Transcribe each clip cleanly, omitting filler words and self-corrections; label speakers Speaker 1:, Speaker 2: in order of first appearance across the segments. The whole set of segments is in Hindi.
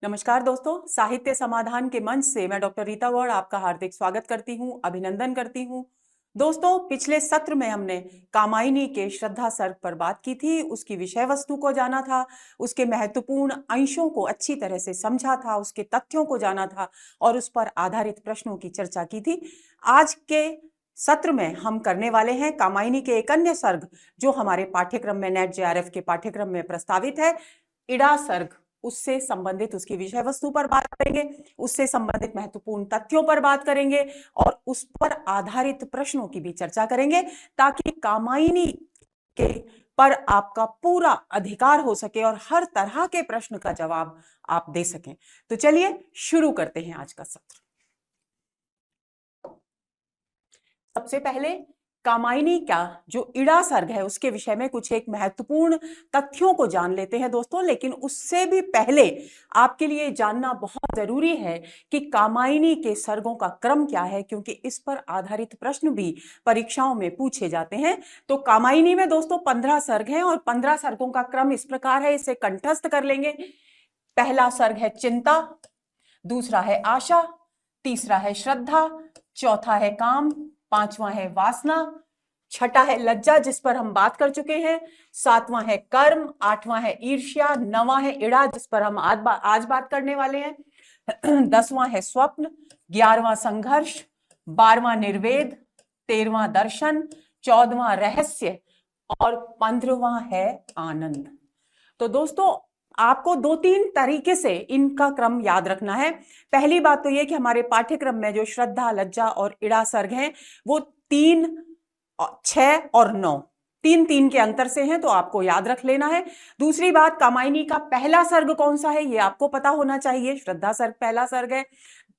Speaker 1: नमस्कार दोस्तों, साहित्य समाधान के मंच से मैं डॉक्टर रीता गौड़ आपका हार्दिक स्वागत करती हूं, अभिनंदन करती हूं। दोस्तों, पिछले सत्र में हमने कामायनी के श्रद्धा सर्ग पर बात की थी, उसकी विषय वस्तु को जाना था, उसके महत्वपूर्ण अंशों को अच्छी तरह से समझा था, उसके तथ्यों को जाना था और उस पर आधारित प्रश्नों की चर्चा की थी। आज के सत्र में हम करने वाले हैं कामायनी के एक अन्य सर्ग जो हमारे पाठ्यक्रम में नेट जेआरएफ के पाठ्यक्रम में प्रस्तावित है, इड़ा सर्ग। उससे संबंधित उसकी विषय वस्तु पर बात करेंगे, उससे संबंधित महत्वपूर्ण तथ्यों पर बात करेंगे और उस पर आधारित प्रश्नों की भी चर्चा करेंगे ताकि कामायनी के पर आपका पूरा अधिकार हो सके और हर तरह के प्रश्न का जवाब आप दे सकें। तो चलिए शुरू करते हैं आज का सत्र। सबसे पहले कामायनी का जो इड़ा सर्ग है उसके विषय में कुछ एक महत्वपूर्ण तथ्यों को जान लेते हैं दोस्तों, लेकिन उससे भी पहले आपके लिए जानना बहुत जरूरी है कि कामायनी के सर्गों का क्रम क्या है, क्योंकि इस पर आधारित प्रश्न भी परीक्षाओं में पूछे जाते हैं। तो कामायनी में दोस्तों 15 सर्ग हैं और 15 सर्गों का क्रम इस प्रकार है, इसे कंठस्थ कर लेंगे। पहला सर्ग है चिंता, दूसरा है आशा, तीसरा है श्रद्धा, चौथा है काम, पांचवा है वासना, छठा है लज्जा जिस पर हम बात कर चुके हैं, सातवां है कर्म, आठवां है ईर्ष्या, नवां है इड़ा जिस पर हम आज बात करने वाले हैं, 10वां है स्वप्न, 11वां संघर्ष, 12वां निर्वेद, 13वां दर्शन, 14वां रहस्य और 15वां है आनंद। तो दोस्तों, आपको 2-3 तरीके से इनका क्रम याद रखना है। पहली बात तो यह कि हमारे पाठ्यक्रम में जो श्रद्धा, लज्जा और इड़ा सर्ग हैं वो 3, 6 और 9 3-3 के अंतर से हैं, तो आपको याद रख लेना है। दूसरी बात, कामायनी का पहला सर्ग कौन सा है ये आपको पता होना चाहिए। श्रद्धा सर्ग पहला सर्ग है,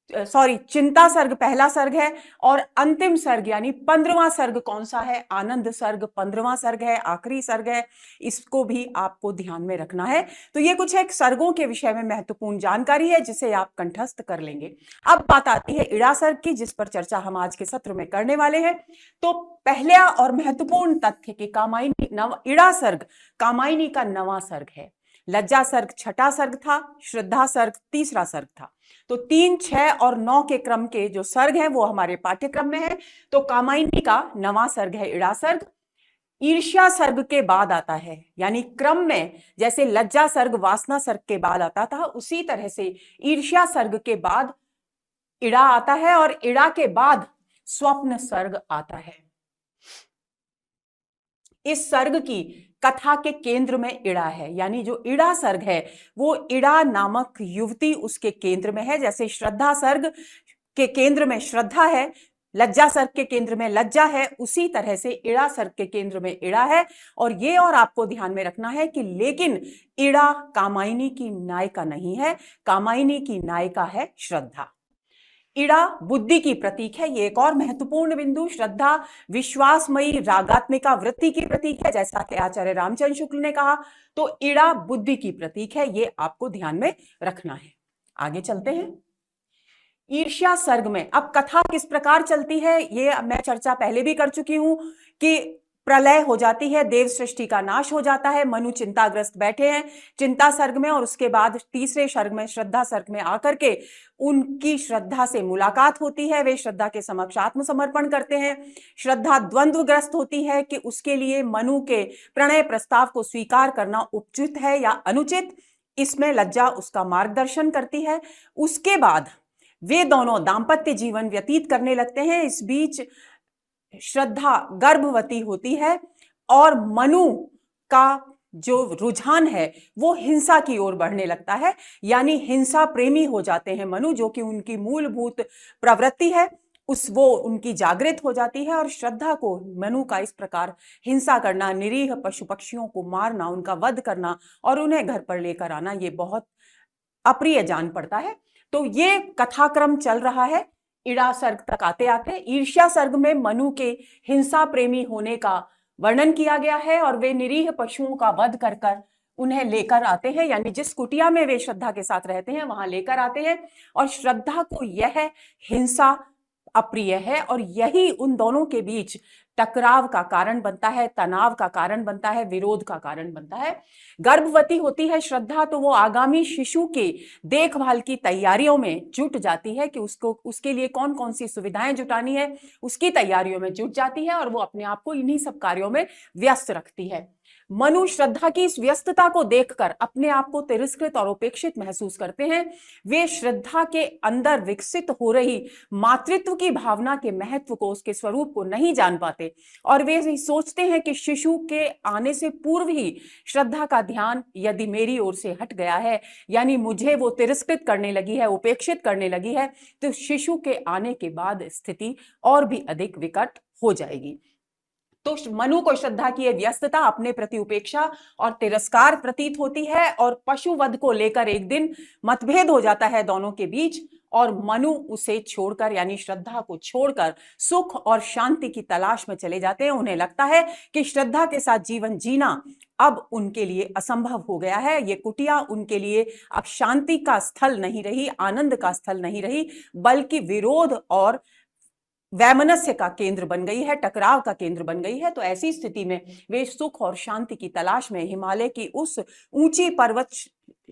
Speaker 1: चिंता सर्ग पहला सर्ग है और अंतिम सर्ग यानी 15वां सर्ग कौन सा है? आनंद सर्ग 15वां सर्ग है, आखिरी सर्ग है। इसको भी आपको ध्यान में रखना है। तो ये कुछ एक सर्गों के विषय में महत्वपूर्ण जानकारी है जिसे आप कंठस्थ कर लेंगे। अब बात आती है इड़ा सर्ग की, जिस पर चर्चा हम आज के सत्र में करने वाले हैं। तो पहला और महत्वपूर्ण तथ्य कि कामायनी इड़ा सर्ग कामायनी का 9वां सर्ग है। लज्जा सर्ग 6ठा सर्ग था, श्रद्धा सर्ग 3रा सर्ग था। तो 3, 6 और 9 के क्रम के जो सर्ग हैं वो हमारे पाठ्यक्रम में है। तो कामायनी का 9वां सर्ग है इड़ा सर्ग। ईर्ष्या सर्ग के बाद आता है, यानी क्रम में जैसे लज्जा सर्ग वासना सर्ग के बाद आता था, उसी तरह से ईर्ष्या सर्ग के बाद इड़ा आता है और इड़ा के बाद स्वप्न सर्ग आता है। इस सर्ग की कथा के केंद्र में इड़ा है, यानी जो इड़ा सर्ग है वो इड़ा नामक युवती उसके केंद्र में है। जैसे श्रद्धा सर्ग के केंद्र में श्रद्धा है, लज्जा सर्ग के केंद्र में लज्जा है, उसी तरह से इड़ा सर्ग के केंद्र में इड़ा है। और ये और आपको ध्यान में रखना है कि लेकिन इड़ा कामायनी की नायिका नहीं है, कामायनी की नायिका है श्रद्धा। इड़ा बुद्धि की प्रतीक है, ये एक और महत्वपूर्ण बिंदु। श्रद्धा विश्वासमयी रागात्मिका वृत्ति की प्रतीक है, जैसा कि आचार्य रामचंद्र शुक्ल ने कहा। तो इड़ा बुद्धि की प्रतीक है, ये आपको ध्यान में रखना है। आगे चलते हैं। ईर्ष्या सर्ग में अब कथा किस प्रकार चलती है ये मैं चर्चा पहले भी कर चुकी हूं कि प्रलय हो जाती है, देव सृष्टि का नाश हो जाता है, मनु चिंताग्रस्त बैठे हैं चिंता सर्ग में, और उसके बाद तीसरे सर्ग में श्रद्धा सर्ग में आकर के उनकी श्रद्धा से मुलाकात होती है। वे श्रद्धा के समक्ष आत्मसमर्पण करते हैं। श्रद्धा द्वंद्वग्रस्त होती है कि उसके लिए मनु के प्रणय प्रस्ताव को स्वीकार करना उचित है या अनुचित। इसमें लज्जा उसका मार्गदर्शन करती है। उसके बाद वे दोनों दाम्पत्य जीवन व्यतीत करने लगते हैं। इस बीच श्रद्धा गर्भवती होती है और मनु का जो रुझान है वो हिंसा की ओर बढ़ने लगता है, यानी हिंसा प्रेमी हो जाते हैं मनु, जो कि उनकी मूलभूत प्रवृत्ति है वो उनकी जागृत हो जाती है। और श्रद्धा को मनु का इस प्रकार हिंसा करना, निरीह पशु पक्षियों को मारना, उनका वध करना और उन्हें घर पर लेकर आना, ये बहुत अप्रिय जान पड़ता है। तो ये कथाक्रम चल रहा है इड़ा सर्ग तक आते आते। ईर्ष्या सर्ग में मनु के हिंसा प्रेमी होने का वर्णन किया गया है और वे निरीह पशुओं का वध कर कर उन्हें लेकर आते हैं, यानी जिस कुटिया में वे श्रद्धा के साथ रहते हैं वहां लेकर आते हैं। और श्रद्धा को यह हिंसा अप्रिय है और यही उन दोनों के बीच टकराव का कारण बनता है, तनाव का कारण बनता है, विरोध का कारण बनता है। गर्भवती होती है श्रद्धा तो वो आगामी शिशु के देखभाल की तैयारियों में जुट जाती है कि उसको उसके लिए कौन कौन सी सुविधाएं जुटानी है, उसकी तैयारियों में जुट जाती है और वो अपने आप को इन्हीं सब कार्यों में व्यस्त रखती है। मनु श्रद्धा की इस व्यस्तता को देखकर अपने आप को तिरस्कृत और उपेक्षित महसूस करते हैं। वे श्रद्धा के अंदर विकसित हो रही मातृत्व की भावना के महत्व को, उसके स्वरूप को नहीं जान पाते और वे सोचते हैं कि शिशु के आने से पूर्व ही श्रद्धा का ध्यान यदि मेरी ओर से हट गया है, यानी मुझे वो तिरस्कृत करने लगी है, उपेक्षित करने लगी है, तो शिशु के आने के बाद स्थिति और भी अधिक विकट हो जाएगी। तो मनु को श्रद्धा की व्यस्तता, अपने प्रति उपेक्षा और तिरस्कार प्रतीत होती है और पशुवध को लेकर एक दिन मतभेद हो जाता है दोनों के बीच और मनु उसे छोड़कर, यानी श्रद्धा को छोड़कर सुख और शांति की तलाश में चले जाते हैं। उन्हें लगता है कि श्रद्धा के साथ जीवन जीना अब उनके लिए असंभव हो गया है। ये कुटिया उनके लिए अब शांति का स्थल नहीं रही, आनंद का स्थल नहीं रही, बल्कि विरोध और वैमनस्य का केंद्र बन गई है, टकराव का केंद्र बन गई है। तो ऐसी स्थिति में वे सुख और शांति की तलाश में हिमालय की उस ऊंची पर्वत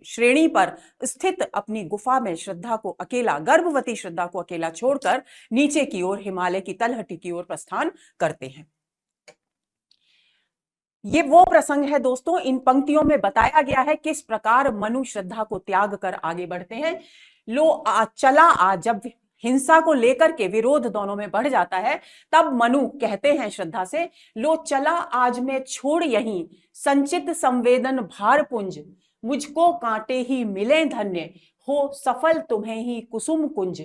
Speaker 1: श्रेणी पर स्थित अपनी गुफा में श्रद्धा को अकेला, गर्भवती श्रद्धा को अकेला छोड़कर नीचे की ओर, हिमालय की तलहटी की ओर प्रस्थान करते हैं। ये वो प्रसंग है दोस्तों, इन पंक्तियों में बताया गया है किस प्रकार मनु श्रद्धा को त्याग कर आगे बढ़ते हैं। लो चला जब हिंसा को लेकर के विरोध दोनों में बढ़ जाता है, तब मनु कहते हैं श्रद्धा से, लो चला आज मैं छोड़ यहीं संचित संवेदन भार पुंज, मुझको कांटे ही मिले धन्य, हो सफल तुम्हें ही कुसुम कुंज।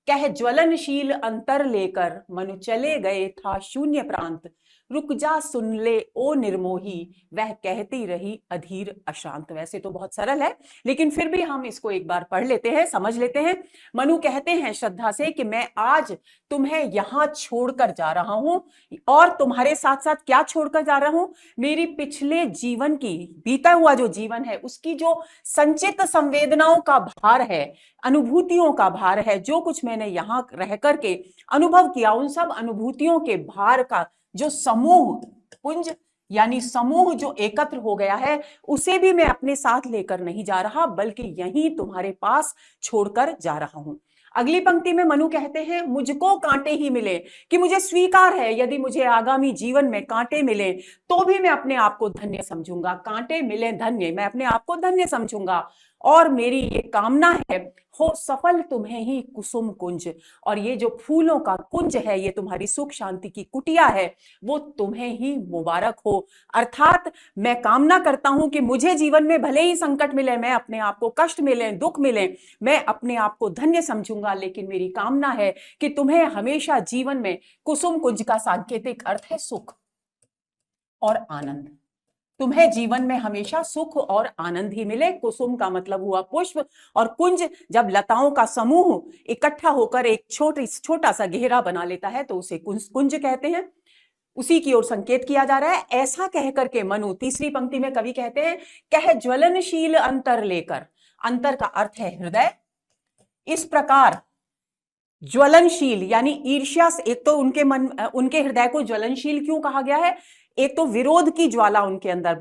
Speaker 1: कह ज्वलनशील अंतर लेकर मनु चले गए था शून्य प्रांत, रुक जा सुन ले ओ निर्मोही, वह कहती रही अधीर अशांत। वैसे तो बहुत सरल है, लेकिन फिर भी हम इसको एक बार पढ़ लेते हैं, समझ लेते हैं। मनु कहते हैं श्रद्धा से कि मैं आज तुम्हें यहां छोड़कर जा रहा हूं, और तुम्हारे साथ साथ क्या छोड़कर जा रहा हूं, मेरी पिछले जीवन की, बीता हुआ जो जीवन है उसकी जो संचित संवेदनाओं का भार है, अनुभूतियों का भार है, जो कुछ मैंने यहां रह करके अनुभव किया, उन सब अनुभूतियों के भार का जो समूह पुंज, यानी समूह जो एकत्र हो गया है, उसे भी मैं अपने साथ लेकर नहीं जा रहा, बल्कि यहीं तुम्हारे पास छोड़कर जा रहा हूं। अगली पंक्ति में मनु कहते हैं, मुझको कांटे ही मिले, कि मुझे स्वीकार है यदि मुझे आगामी जीवन में कांटे मिले तो भी मैं अपने आप को धन्य समझूंगा। कांटे मिले धन्य, मैं अपने आप को धन्य समझूंगा। और मेरी ये कामना है, हो सफल तुम्हें ही कुसुम कुंज, और ये जो फूलों का कुंज है, ये तुम्हारी सुख शांति की कुटिया है, वो तुम्हें ही मुबारक हो। अर्थात मैं कामना करता हूं कि मुझे जीवन में भले ही संकट मिले, मैं अपने आप को कष्ट मिले, दुख मिले, मैं अपने आप को धन्य समझूंगा, लेकिन मेरी कामना है कि तुम्हें हमेशा जीवन में, कुसुम कुंज का सांकेतिक अर्थ है सुख और आनंद, तुम्हें जीवन में हमेशा सुख और आनंद ही मिले। कुसुम का मतलब हुआ पुष्प, और कुंज जब लताओं का समूह इकट्ठा होकर एक छोटा सा घेरा बना लेता है तो उसे कुंज कहते हैं। उसी की ओर संकेत किया जा रहा है। ऐसा कह करके मनु, तीसरी पंक्ति में कवि कहते हैं, कह ज्वलनशील अंतर लेकर, अंतर का अर्थ है हृदय, इस प्रकार ज्वलनशील यानी ईर्ष्या से, एक तो उनके हृदय को ज्वलनशील क्यों कहा गया है, एक तो विरोध की ज्वाला उनके अंदर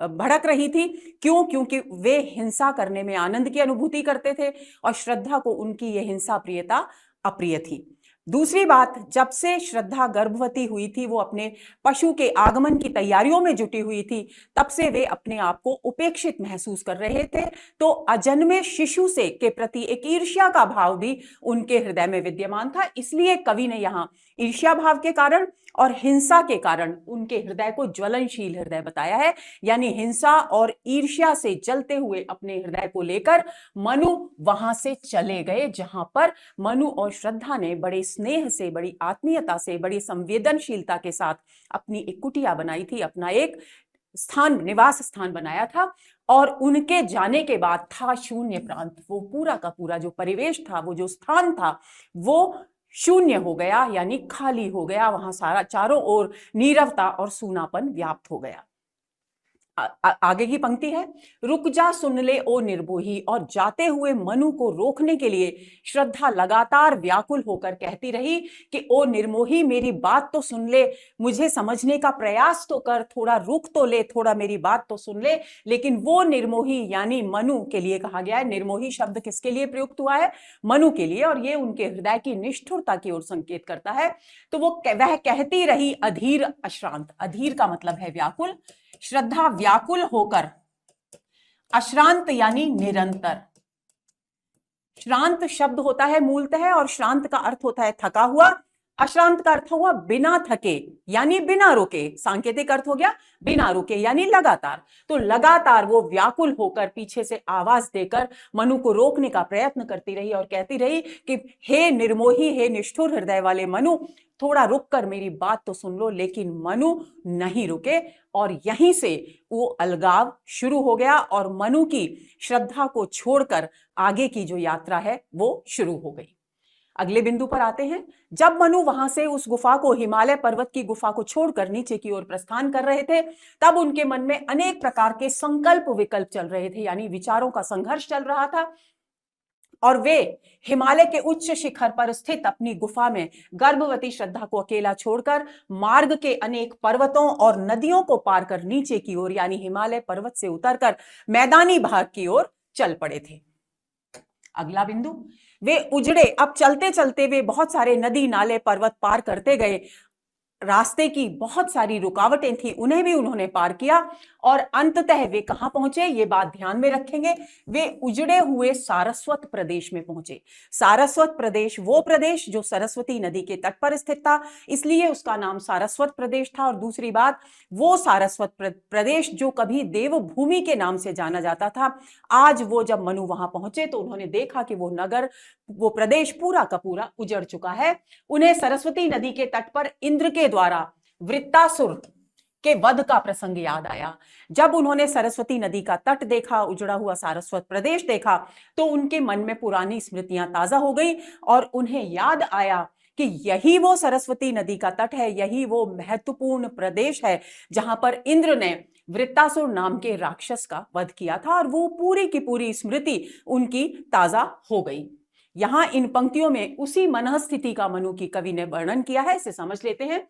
Speaker 1: भड़क रही थी। क्यों? क्योंकि वे हिंसा करने में आनंद की अनुभूति करते थे और श्रद्धा को उनकी यह हिंसा प्रियता अप्रिय थी। दूसरी बात, जब से श्रद्धा गर्भवती हुई थी, वो अपने पशु के आगमन की तैयारियों में जुटी हुई थी, तब से वे अपने आप को उपेक्षित महसूस कर रहे थे। तो अजन्मे शिशु से के प्रति एक ईर्ष्या का भाव भी उनके हृदय में विद्यमान था। इसलिए कवि ने यहाँ ईर्ष्या भाव के कारण और हिंसा के कारण उनके हृदय को ज्वलनशील हृदय बताया है। यानी हिंसा और ईर्ष्या से जलते हुए अपने हृदय को लेकर मनु वहां से चले गए, जहां पर मनु और श्रद्धा ने बड़े स्नेह से, बड़ी आत्मीयता से, बड़ी संवेदनशीलता के साथ अपनी एक कुटिया बनाई थी, अपना एक स्थान, निवास स्थान बनाया था। और उनके जाने के बाद था शून्य प्रांत, वो पूरा का पूरा जो परिवेश था, वो जो स्थान था, वो शून्य हो गया, यानी खाली हो गया। वहां सारा चारों ओर नीरवता और सूनापन व्याप्त हो गया। आगे की पंक्ति है, रुक जा सुन ले ओ निर्मोही। और जाते हुए मनु को रोकने के लिए श्रद्धा लगातार व्याकुल होकर कहती रही कि ओ निर्मोही, मेरी बात तो सुन ले, मुझे समझने का प्रयास तो कर, थोड़ा रुक तो ले, थोड़ा मेरी बात तो सुन ले। लेकिन वो निर्मोही यानी मनु के लिए कहा गया है। निर्मोही शब्द किसके लिए प्रयुक्त हुआ है? मनु के लिए, और ये उनके हृदय की निष्ठुरता की ओर संकेत करता है। तो वह कहती रही अधीर अश्रांत। अधीर का मतलब है व्याकुल। श्रद्धा व्याकुल होकर, अश्रांत यानी निरंतर। श्रांत शब्द होता है मूलतः, और श्रांत का अर्थ होता है थका हुआ। अश्रांत का अर्थ हुआ बिना थके यानी बिना रुके। सांकेतिक अर्थ हो गया बिना रुके यानी लगातार। तो लगातार वो व्याकुल होकर पीछे से आवाज देकर मनु को रोकने का प्रयत्न करती रही और कहती रही कि हे निर्मोही, हे निष्ठुर हृदय वाले मनु, थोड़ा रुक कर मेरी बात तो सुन लो। लेकिन मनु नहीं रुके, और यहीं से वो अलगाव शुरू हो गया और मनु की श्रद्धा को छोड़कर आगे की जो यात्रा है वो शुरू हो गई। अगले बिंदु पर आते हैं। जब मनु वहां से उस गुफा को, हिमालय पर्वत की गुफा को छोड़कर नीचे की ओर प्रस्थान कर रहे थे, तब उनके मन में अनेक प्रकार के संकल्प विकल्प चल रहे थे, यानी विचारों का संघर्ष चल रहा था। और वे हिमालय के उच्च शिखर पर स्थित अपनी गुफा में गर्भवती श्रद्धा को अकेला छोड़कर मार्ग के अनेक पर्वतों और नदियों को पार कर नीचे की ओर यानी हिमालय पर्वत से उतरकर मैदानी भाग की ओर चल पड़े थे। अगला बिंदु, वे उजड़े, अब चलते चलते वे बहुत सारे नदी नाले पर्वत पार करते गए। रास्ते की बहुत सारी रुकावटें थी, उन्हें भी उन्होंने पार किया, और अंततः वे कहां पहुंचे, ये बात ध्यान में रखेंगे। वे उजड़े हुए सारस्वत प्रदेश में पहुंचे। सारस्वत प्रदेश वो प्रदेश जो सरस्वती नदी के तट पर स्थित था, इसलिए उसका नाम सारस्वत प्रदेश था। और दूसरी बात, वो सारस्वत प्रदेश जो कभी देवभूमि के नाम से जाना जाता था, आज वो जब मनु वहां पहुंचे तो उन्होंने देखा कि वो नगर, वो प्रदेश पूरा का पूरा उजड़ चुका है। उन्हें सरस्वती नदी के तट पर इंद्र के द्वारा वृत्तासुर के वध का प्रसंग याद आया। जब उन्होंने सरस्वती नदी का तट देखा, उजड़ा हुआ सारस्वत प्रदेश देखा, तो उनके मन में पुरानी स्मृतियां ताजा हो गई और उन्हें याद आया कि यही वो सरस्वती नदी का तट है, यही वो महत्वपूर्ण प्रदेश है जहां पर इंद्र ने वृत्तासुर नाम के राक्षस का वध किया था। और वो पूरी की पूरी स्मृति उनकी ताजा हो गई। यहां इन पंक्तियों में उसी मनःस्थिति का मनु की कवि ने वर्णन किया है, इसे समझ लेते हैं।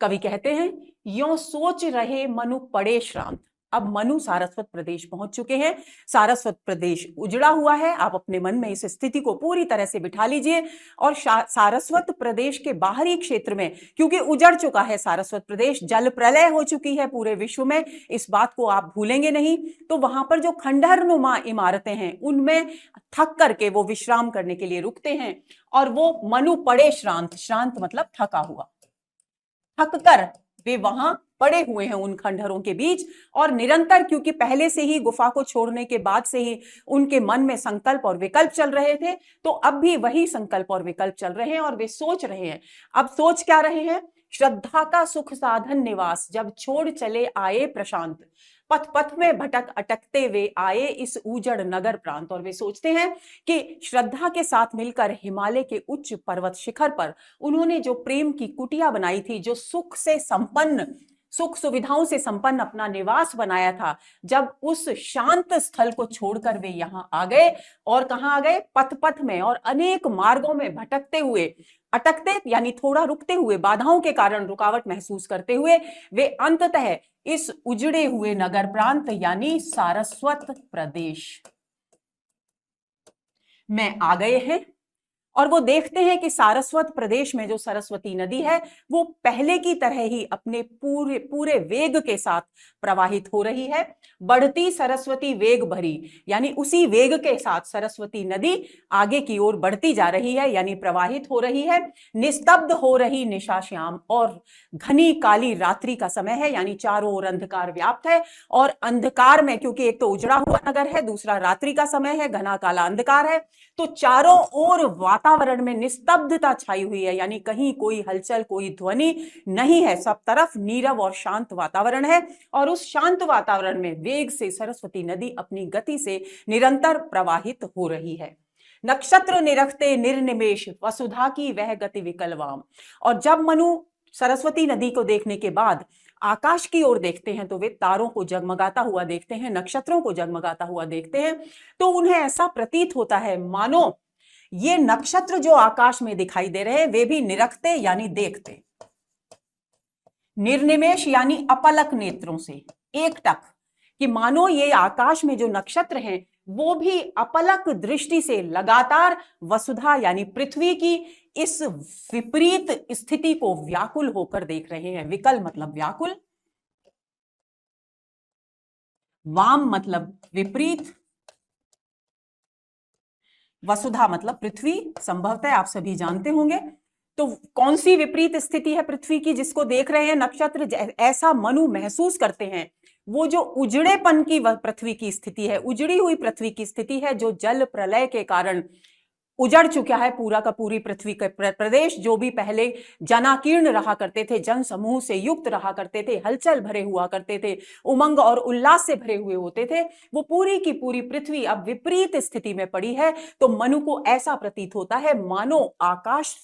Speaker 1: कवि कहते हैं, यों सोच रहे मनु पड़े श्रांत। अब मनु सारस्वत प्रदेश पहुंच चुके हैं। सारस्वत प्रदेश उजड़ा हुआ है। आप अपने मन में इस स्थिति को पूरी तरह से बिठा लीजिए। और सारस्वत प्रदेश के बाहरी क्षेत्र में, क्योंकि उजड़ चुका है सारस्वत प्रदेश, जल प्रलय हो चुकी है पूरे विश्व में, इस बात को आप भूलेंगे नहीं। तो वहां पर जो खंडहरनुमा इमारतें हैं, उनमें थक करके वो विश्राम करने के लिए रुकते हैं। और वो मनु पड़े श्रांत, श्रांत मतलब थका हुआ, थक कर वे वहां पड़े हुए हैं उन खंडहरों के बीच। और निरंतर, क्योंकि पहले से ही गुफा को छोड़ने के बाद से ही उनके मन में संकल्प और विकल्प चल रहे थे, तो अब भी वही संकल्प और विकल्प चल रहे हैं और वे सोच रहे हैं। अब सोच क्या रहे हैं? श्रद्धा का सुख साधन निवास जब छोड़ चले आए प्रशांत, पथ पथ में भटक अटकते वे आए इस उजड़ नगर प्रांत। और वे सोचते हैं कि श्रद्धा के साथ मिलकर हिमालय के उच्च पर्वत शिखर पर उन्होंने जो प्रेम की कुटिया बनाई थी, जो सुख से संपन्न, सुख सुविधाओं से संपन्न अपना निवास बनाया था, जब उस शांत स्थल को छोड़कर वे यहां आ गए, और कहां आ गए? पथ पथ में और अनेक मार्गों में भटकते हुए, अटकते यानी थोड़ा रुकते हुए, बाधाओं के कारण रुकावट महसूस करते हुए वे अंततः इस उजड़े हुए नगर प्रांत यानी सारस्वत प्रदेश में आ गए हैं। और वो देखते हैं कि सारस्वत प्रदेश में जो सरस्वती नदी है, वो पहले की तरह ही अपने पूरे पूरे वेग के साथ प्रवाहित हो रही है। बढ़ती सरस्वती वेग भरी, यानी उसी वेग के साथ सरस्वती नदी आगे की ओर बढ़ती जा रही है, यानी प्रवाहित हो रही है। निस्तब्ध हो रही निशा श्याम, और घनी काली रात्रि का समय है, यानी चारों ओर अंधकार व्याप्त है। और अंधकार में, क्योंकि एक तो उजड़ा हुआ नगर है, दूसरा रात्रि का समय है, घना काला अंधकार है, तो चारों ओर वातावरण में निस्तब्धता छाई हुई है, यानी कहीं कोई हलचल, कोई ध्वनि नहीं है। सब तरफ नीरव और शांत वातावरण है। और उस शांत वातावरण में वेग से सरस्वती नदी अपनी गति से निरंतर प्रवाहित हो रही है। नक्षत्र निरखते निर्निमेष वसुधा की वह गति विकलवाम। और जब मनु सरस्वती नदी को देखने के बाद आकाश की ओर देखते हैं तो वे तारों को जगमगाता हुआ देखते हैं, नक्षत्रों को जगमगाता हुआ देखते हैं, तो उन्हें ऐसा प्रतीत होता है मानो ये नक्षत्र जो आकाश में दिखाई दे रहे हैं वे भी निरखते यानी देखते, निर्निमेष यानी अपलक नेत्रों से, एकटक, कि मानो ये आकाश में जो नक्षत्र हैं वो भी अपलक दृष्टि से लगातार वसुधा यानी पृथ्वी की इस विपरीत स्थिति को व्याकुल होकर देख रहे हैं। विकल मतलब व्याकुल, वाम मतलब विपरीत, वसुधा मतलब पृथ्वी, संभवतः आप सभी जानते होंगे। तो कौन सी विपरीत स्थिति है पृथ्वी की जिसको देख रहे हैं नक्षत्र? ऐसा मनु महसूस करते हैं वो जो उजड़ेपन की पृथ्वी की स्थिति है, उजड़ी हुई पृथ्वी की स्थिति है, जो जल प्रलय के कारण उजड़ चुका है पूरा का पूरी पृथ्वी के प्रदेश, जो भी पहले जनाकीर्ण रहा करते थे, जन समूह से युक्त रहा करते थे, हलचल भरे हुआ करते थे, उमंग और उल्लास से भरे हुए होते थे, वो पूरी की पूरी पृथ्वी अब विपरीत स्थिति में पड़ी है। तो मनु को ऐसा प्रतीत होता है मानो आकाश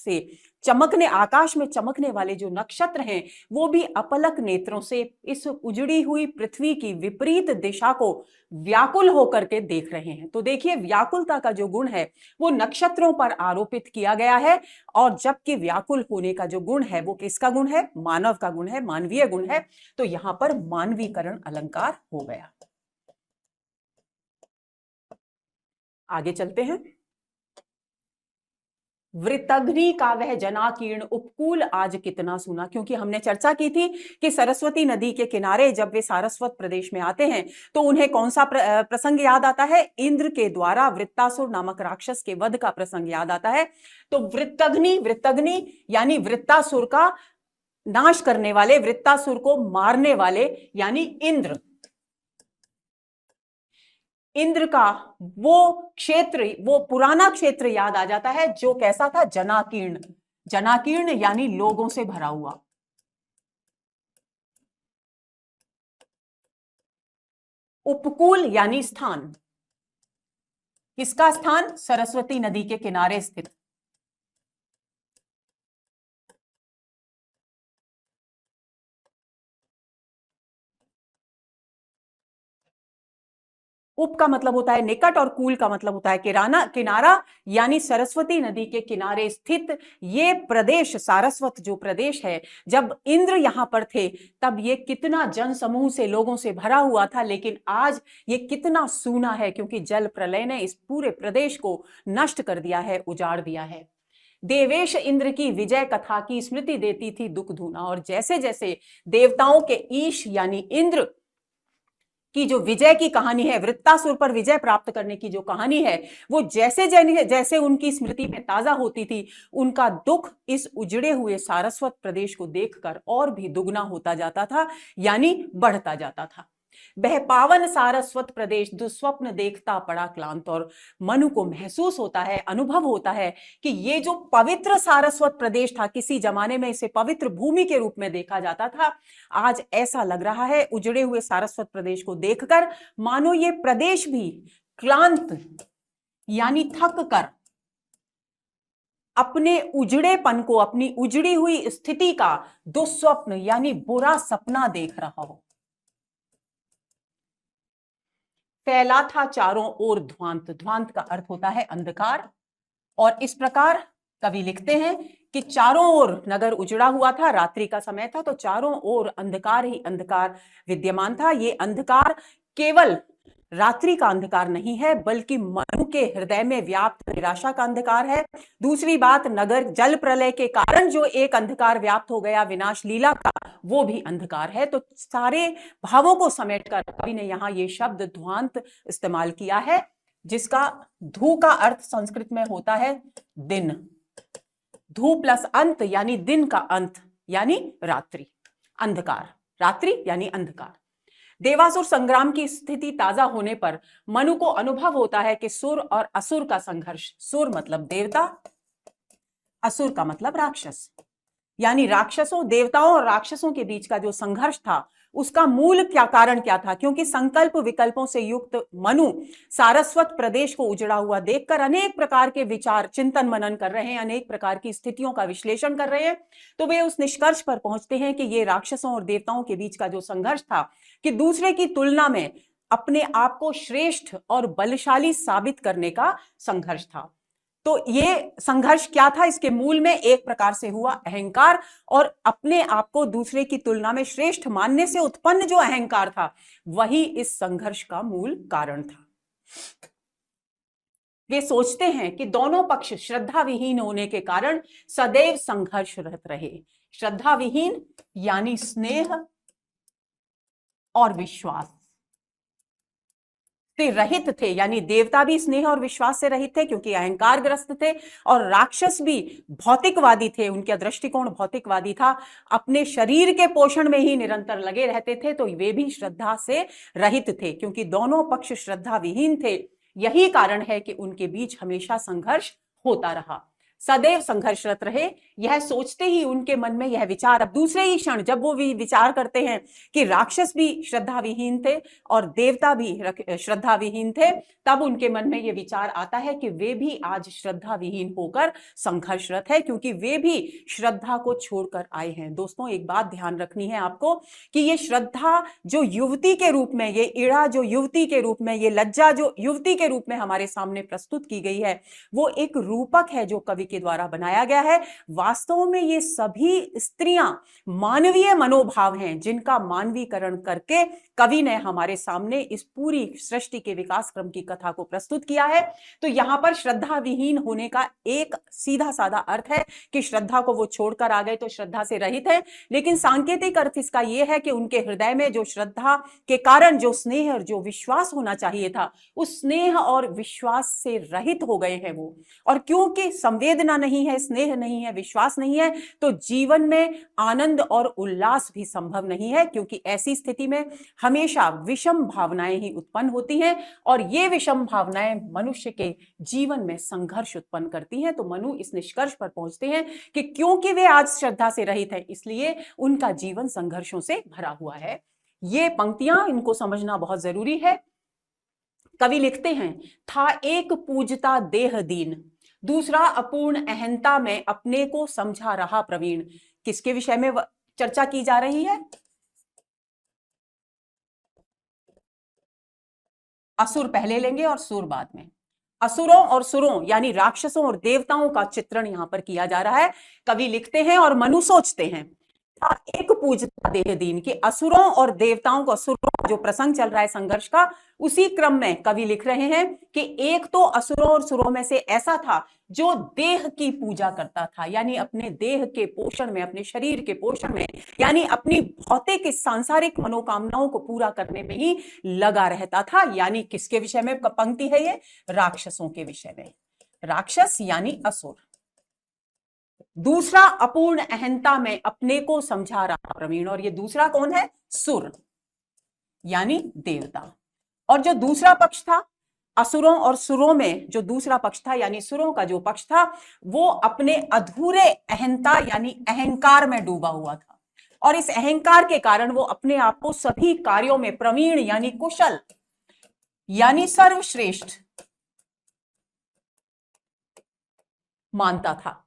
Speaker 1: में चमकने वाले जो नक्षत्र हैं वो भी अपलक नेत्रों से इस उजड़ी हुई पृथ्वी की विपरीत दिशा को व्याकुल होकर के देख रहे हैं। तो देखिए, व्याकुलता का जो गुण है वो नक्षत्रों पर आरोपित किया गया है, और जबकि व्याकुल होने का जो गुण है वो किसका गुण है? मानव का गुण है, मानवीय गुण है। तो यहां पर मानवीकरण अलंकार हो गया। आगे चलते हैं। वृतग्नि का वह जनाकीर्ण उपकूल आज कितना सुना, क्योंकि हमने चर्चा की थी कि सरस्वती नदी के किनारे जब वे सारस्वत प्रदेश में आते हैं तो उन्हें कौन सा प्रसंग याद आता है? इंद्र के द्वारा वृत्तासुर नामक राक्षस के वध का प्रसंग याद आता है। तो वृतग्नि यानी वृत्तासुर का नाश करने वाले, वृत्तासुर को मारने वाले यानी इंद्र। इंद्र का वो क्षेत्र, वो पुराना क्षेत्र याद आ जाता है जो कैसा था? जनाकीर्ण। जनाकीर्ण यानी लोगों से भरा हुआ। उपकूल यानी स्थान। किसका स्थान? सरस्वती नदी के किनारे स्थित। उप का मतलब होता है निकट और कूल का मतलब होता है किनारा, यानी सरस्वती नदी के किनारे स्थित ये प्रदेश, सारस्वत जो प्रदेश है, जब इंद्र यहां पर थे तब ये कितना जन समूह से, लोगों से भरा हुआ था, लेकिन आज ये कितना सूना है, क्योंकि जल प्रलय ने इस पूरे प्रदेश को नष्ट कर दिया है, उजाड़ दिया है। देवेश इंद्र की विजय कथा की स्मृति देती थी दुख धूना, और जैसे जैसे देवताओं के ईश यानी इंद्र की जो विजय की कहानी है, वृत्तासुर पर विजय प्राप्त करने की जो कहानी है, वो जैसे जैसे उनकी स्मृति में ताजा होती थी, उनका दुख इस उजड़े हुए सारस्वत प्रदेश को देखकर और भी दुगना होता जाता था, यानी बढ़ता जाता था। वह पावन सारस्वत प्रदेश दुस्वप्न देखता पड़ा क्लांत, और मनु को महसूस होता है, अनुभव होता है कि ये जो पवित्र सारस्वत प्रदेश था, किसी जमाने में इसे पवित्र भूमि के रूप में देखा जाता था, आज ऐसा लग रहा है उजड़े हुए सारस्वत प्रदेश को देखकर मानो ये प्रदेश भी क्लांत यानी थक कर अपने उजड़ेपन को, अपनी उजड़ी हुई स्थिति का दुस्वप्न यानी बुरा सपना देख रहा हो। फैला था चारों ओर ध्वांत, ध्वांत का अर्थ होता है अंधकार, और इस प्रकार कवि लिखते हैं कि चारों ओर नगर उजड़ा हुआ था, रात्रि का समय था, तो चारों ओर अंधकार ही अंधकार विद्यमान था। ये अंधकार केवल रात्रि का अंधकार नहीं है, बल्कि मनु के हृदय में व्याप्त निराशा का अंधकार है। दूसरी बात, नगर जल प्रलय के कारण जो एक अंधकार व्याप्त हो गया विनाश लीला का, वो भी अंधकार है। तो सारे भावों को समेटकर कवि ने यहाँ ये शब्द ध्वांत इस्तेमाल किया है, जिसका धू का अर्थ संस्कृत में होता है दिन। धू प्लस अंत यानी दिन का अंत, यानी रात्रि, अंधकार, रात्रि यानी अंधकार। देवासुर संग्राम की स्थिति ताजा होने पर मनु को अनुभव होता है कि सुर और असुर का संघर्ष, सुर मतलब देवता, असुर का मतलब राक्षस, यानी राक्षसों, देवताओं और राक्षसों के बीच का जो संघर्ष था उसका मूल क्या कारण क्या था? क्योंकि संकल्प विकल्पों से युक्त मनु सारस्वत प्रदेश को उजड़ा हुआ देखकर अनेक प्रकार के विचार चिंतन मनन कर रहे हैं, अनेक प्रकार की स्थितियों का विश्लेषण कर रहे हैं, तो वे उस निष्कर्ष पर पहुंचते हैं कि ये राक्षसों और देवताओं के बीच का जो संघर्ष था कि दूसरे की तुलना में अपने आप को श्रेष्ठ और बलशाली साबित करने का संघर्ष था। तो ये संघर्ष क्या था? इसके मूल में एक प्रकार से हुआ अहंकार, और अपने आप को दूसरे की तुलना में श्रेष्ठ मानने से उत्पन्न जो अहंकार था वही इस संघर्ष का मूल कारण था। वे सोचते हैं कि दोनों पक्ष श्रद्धा विहीन होने के कारण सदैव संघर्षरत रहे। श्रद्धा विहीन यानी स्नेह और विश्वास से रहित थे, यानी देवता भी स्नेह और विश्वास से रहित थे क्योंकि अहंकार ग्रस्त थे, और राक्षस भी भौतिकवादी थे, उनका दृष्टिकोण भौतिकवादी था, अपने शरीर के पोषण में ही निरंतर लगे रहते थे, तो वे भी श्रद्धा से रहित थे। क्योंकि दोनों पक्ष श्रद्धा विहीन थे, यही कारण है कि उनके बीच हमेशा संघर्ष होता रहा, सदैव संघर्षरत रहे। यह सोचते ही उनके मन में यह विचार, अब दूसरे ही क्षण जब वो भी विचार करते हैं कि राक्षस भी श्रद्धा विहीन थे और देवता भी श्रद्धा विहीन थे, तब उनके मन में यह विचार आता है कि वे भी आज श्रद्धा विहीन होकर संघर्षरत है, क्योंकि वे भी श्रद्धा को छोड़कर आए हैं। दोस्तों, एक बात ध्यान रखनी है आपको कि ये श्रद्धा जो युवती के रूप में, ये इड़ा जो युवती के रूप में, ये लज्जा जो युवती के रूप में हमारे सामने प्रस्तुत की गई है, वो एक रूपक है जो कवि के द्वारा बनाया गया है। वास्तव में ये सभी स्त्रियां मानवीय मनोभाव हैं जिनका मानवीकरण करके कवि ने हमारे सामने इस पूरी सृष्टि के विकास क्रम की कथा को प्रस्तुत किया है। तो यहां पर श्रद्धा विहीन होने का एक सीधा साधा अर्थ है कि श्रद्धा को वो छोड़कर आ गए तो श्रद्धा से रहित है, लेकिन सांकेतिक अर्थ इसका यह है कि उनके हृदय में जो श्रद्धा के कारण जो स्नेह और जो विश्वास होना चाहिए था, उस स्नेह और विश्वास से रहित हो गए हैं वो। और क्योंकि संवेदना नहीं है, स्नेह नहीं है, विश्वास नहीं है, तो जीवन में आनंद और उल्लास भी संभव नहीं है, क्योंकि ऐसी स्थिति में हमेशा विषम भावनाएं ही उत्पन्न होती हैं, और ये विषम भावनाएं मनुष्य के जीवन में संघर्ष उत्पन्न करती हैं। तो मनु इस निष्कर्ष पर पहुंचते हैं कि क्योंकि वे आज श्रद्धा से रहित हैं, इसलिए उनका जीवन संघर्षों से भरा हुआ है। ये पंक्तियां इनको समझना बहुत जरूरी है। कवि लिखते हैं, था एक पूजता देह दीन, दूसरा अपूर्ण अहंता में अपने को समझा रहा प्रवीण। किसके विषय में चर्चा की जा रही है? असुर पहले लेंगे और सुर बाद में। असुरों और सुरों यानी राक्षसों और देवताओं का चित्रण यहां पर किया जा रहा है। कवि लिखते हैं और मनु सोचते हैं, एक पूजता देह दीन के असुरों और देवताओं को, असुरों का जो प्रसंग चल रहा है संघर्ष का, उसी क्रम में कवि लिख रहे हैं कि एक तो असुरों और सुरों में से ऐसा था जो देह की पूजा करता था, यानी अपने देह के पोषण में, अपने शरीर के पोषण में, यानी अपनी भौतिक सांसारिक मनोकामनाओं को पूरा करने में ही लगा रहता था। यानी किसके विषय में पंक्ति है ये? राक्षसों के विषय में। राक्षस यानी असुर। दूसरा अपूर्ण अहंता में अपने को समझा रहा प्रवीण, और ये दूसरा कौन है? सुर यानी देवता। और जो दूसरा पक्ष था असुरों और सुरों में, जो दूसरा पक्ष था यानी सुरों का जो पक्ष था, वो अपने अधूरे अहंता यानी अहंकार में डूबा हुआ था, और इस अहंकार के कारण वो अपने आप को सभी कार्यों में प्रवीण यानी कुशल यानी सर्वश्रेष्ठ मानता था।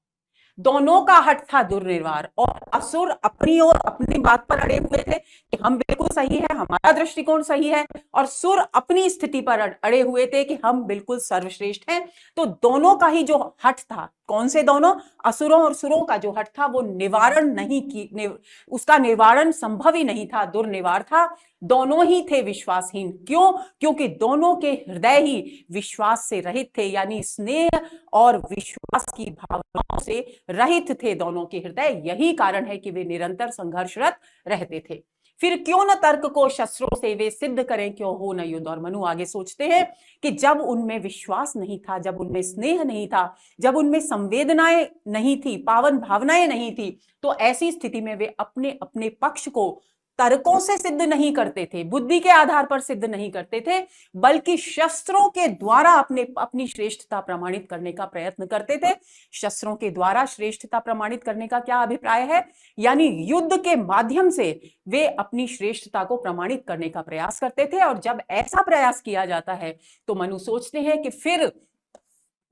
Speaker 1: दोनों का हट था दुर्निवार, और असुर अपनी ओर अपनी बात पर अड़े हुए थे कि हम बिल्कुल सही है, हमारा दृष्टिकोण सही है, और सुर अपनी स्थिति पर अड़े हुए थे कि हम बिल्कुल सर्वश्रेष्ठ हैं। तो दोनों का ही जो हट था, कौन से दोनों? असुरों और सुरों का जो हट था वो निवारण नहीं की, उसका निवारण संभव ही नहीं था, दुर्निवार था। दोनों ही थे विश्वासहीन। क्यों? क्योंकि दोनों के हृदय ही विश्वास से रहित थे, यानी स्नेह और विश्वास की भावनाओं से रहित थे दोनों के हृदय। यही कारण है कि वे निरंतर संघर्षरत रहते थे। फिर क्यों न तर्क को शस्त्रों से वे सिद्ध करें, क्यों हो न युद्ध। और मनु आगे सोचते हैं कि जब उनमें विश्वास नहीं था, जब उनमें स्नेह नहीं था, जब उनमें संवेदनाएं नहीं थी, पावन भावनाएं नहीं थी, तो ऐसी स्थिति में वे अपने अपने पक्ष को तर्कों से सिद्ध नहीं करते थे, बुद्धि के आधार पर सिद्ध नहीं करते थे, बल्कि शस्त्रों के द्वारा अपनी श्रेष्ठता प्रमाणित करने का प्रयत्न करते थे। शस्त्रों के द्वारा श्रेष्ठता प्रमाणित करने का क्या अभिप्राय है? यानी युद्ध के माध्यम से वे अपनी श्रेष्ठता को प्रमाणित करने का प्रयास करते थे। और जब ऐसा प्रयास किया जाता है तो मनु सोचते हैं कि फिर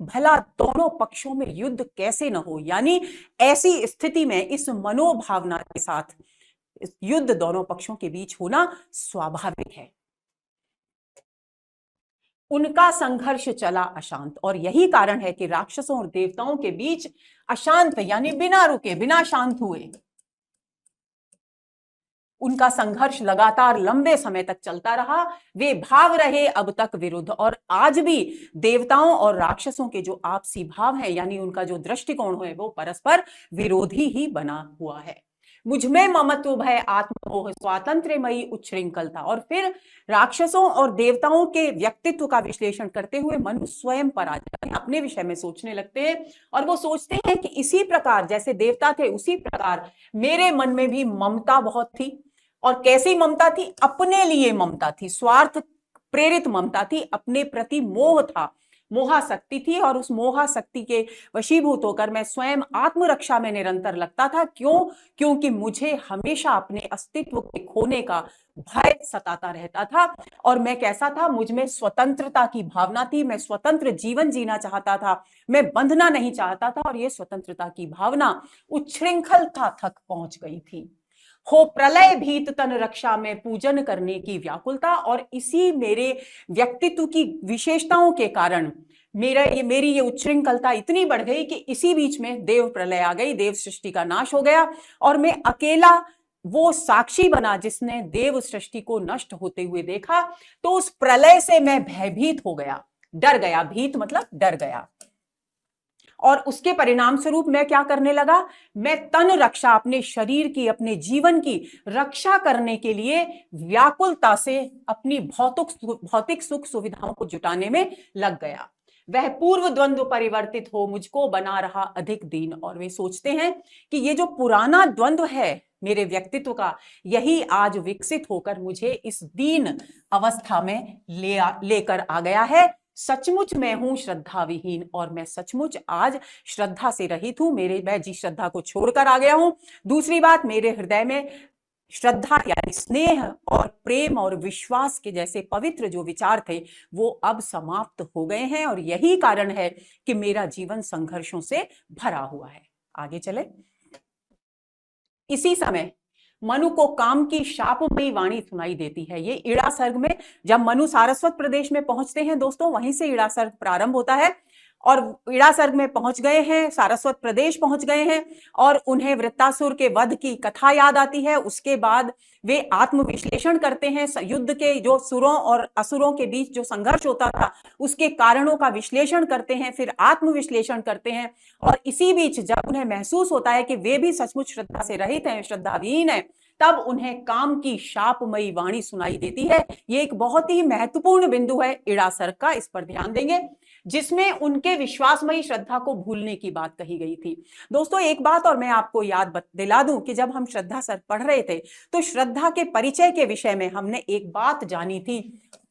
Speaker 1: भला दोनों पक्षों में युद्ध कैसे न हो, यानी ऐसी स्थिति में इस मनोभावना के साथ युद्ध दोनों पक्षों के बीच होना स्वाभाविक है। उनका संघर्ष चला अशांत, और यही कारण है कि राक्षसों और देवताओं के बीच अशांत यानी बिना रुके, बिना शांत हुए उनका संघर्ष लगातार लंबे समय तक चलता रहा। वे भाव रहे अब तक विरुद्ध, और आज भी देवताओं और राक्षसों के जो आपसी भाव है यानी उनका जो दृष्टिकोण है वो परस्पर विरोधी ही बना हुआ है। मुझमें ममत्व भय आत्ममोह स्वातंत्र्यमयी उच्छृंखलता। और फिर राक्षसों और देवताओं के व्यक्तित्व का विश्लेषण करते हुए मनु स्वयं पर आ जाते हैं, अपने विषय में सोचने लगते हैं, और वो सोचते हैं कि इसी प्रकार जैसे देवता थे उसी प्रकार मेरे मन में भी ममता बहुत थी। और कैसी ममता थी? अपने लिए ममता थी, स्वार्थ प्रेरित ममता थी, अपने प्रति मोह था, मोहासक्ति थी। और उस मोहासक्ति के वशीभूत होकर मैं स्वयं आत्मरक्षा में निरंतर लगता था। क्यों? क्योंकि मुझे हमेशा अपने अस्तित्व के खोने का भय सताता रहता था। और मैं कैसा था? मुझ में स्वतंत्रता की भावना थी, मैं स्वतंत्र जीवन जीना चाहता था, मैं बंधना नहीं चाहता था। और यह स्वतंत्रता की भावना उच्छृंखलता तक पहुंच गई थी। हो प्रलय भीत तन रक्षा में पूजन करने की व्याकुलता। और इसी मेरे व्यक्तित्व की विशेषताओं के कारण मेरी ये उच्छृंखलता इतनी बढ़ गई कि इसी बीच में देव प्रलय आ गई, देव सृष्टि का नाश हो गया, और मैं अकेला वो साक्षी बना जिसने देव सृष्टि को नष्ट होते हुए देखा। तो उस प्रलय से मैं भयभीत हो गया, डर गया। भीत मतलब डर गया। और उसके परिणाम स्वरूप मैं क्या करने लगा? मैं तन रक्षा, अपने शरीर की, अपने जीवन की रक्षा करने के लिए व्याकुलता से अपनी भौतिक सुख सुविधाओं को जुटाने में लग गया। वह पूर्व द्वंद्व परिवर्तित हो मुझको बना रहा अधिक दीन। और वे सोचते हैं कि ये जो पुराना द्वंद्व है मेरे व्यक्तित्व का, यही आज विकसित होकर मुझे इस दीन अवस्था में लेकर आ गया है। सचमुच मैं हूं श्रद्धा विहीन, और मैं सचमुच आज श्रद्धा से रहित हूं। मैं जी श्रद्धा को छोड़कर आ गया हूं। दूसरी बात, मेरे हृदय में श्रद्धा यानी स्नेह और प्रेम और विश्वास के जैसे पवित्र जो विचार थे वो अब समाप्त हो गए हैं। और यही कारण है कि मेरा जीवन संघर्षों से भरा हुआ है। आगे चले। इसी समय मनु को काम की शापमयी वाणी सुनाई देती है। ये इड़ा सर्ग में जब मनु सारस्वत प्रदेश में पहुंचते हैं दोस्तों, वहीं से इड़ा सर्ग प्रारंभ होता है। और इड़ा सर्ग में पहुंच गए हैं, सारस्वत प्रदेश पहुंच गए हैं, और उन्हें वृत्तासुर के वध की कथा याद आती है। उसके बाद वे आत्मविश्लेषण करते हैं, युद्ध के जो सुरों और असुरों के बीच जो संघर्ष होता था उसके कारणों का विश्लेषण करते हैं, फिर आत्मविश्लेषण करते हैं। और इसी बीच जब उन्हें महसूस होता है कि वे भी सचमुच श्रद्धा से रहित हैं, श्रद्धाविहीन है, तब उन्हें काम की शापमयी वाणी सुनाई देती है। ये एक बहुत ही महत्वपूर्ण बिंदु है इड़ा सर्ग का, इस पर ध्यान देंगे, जिसमें उनके विश्वासमयी श्रद्धा को भूलने की बात कही गई थी। दोस्तों एक बात और मैं आपको याद दिला दूं कि जब हम श्रद्धा सर्ग पढ़ रहे थे तो श्रद्धा के परिचय के विषय में हमने एक बात जानी थी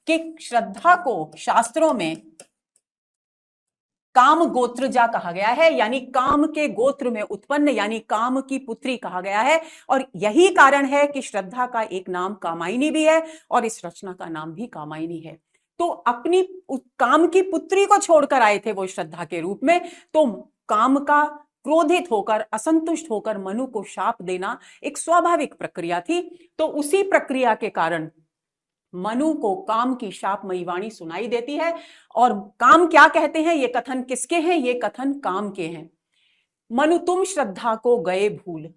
Speaker 1: कि श्रद्धा को शास्त्रों में काम गोत्रजा कहा गया है, यानी काम के गोत्र में उत्पन्न, यानी काम की पुत्री कहा गया है। और यही कारण है कि श्रद्धा का एक नाम कामायनी भी है और इस रचना का नाम भी कामायनी है। तो अपनी काम की पुत्री को छोड़कर आए थे वो श्रद्धा के रूप में। तो काम का क्रोधित होकर, असंतुष्ट होकर मनु को शाप देना एक स्वाभाविक प्रक्रिया थी। तो उसी प्रक्रिया के कारण मनु को काम की शापमयी वाणी सुनाई देती है। और काम क्या कहते हैं? ये कथन किसके हैं? ये कथन काम के हैं। मनु तुम श्रद्धा को गए भूल,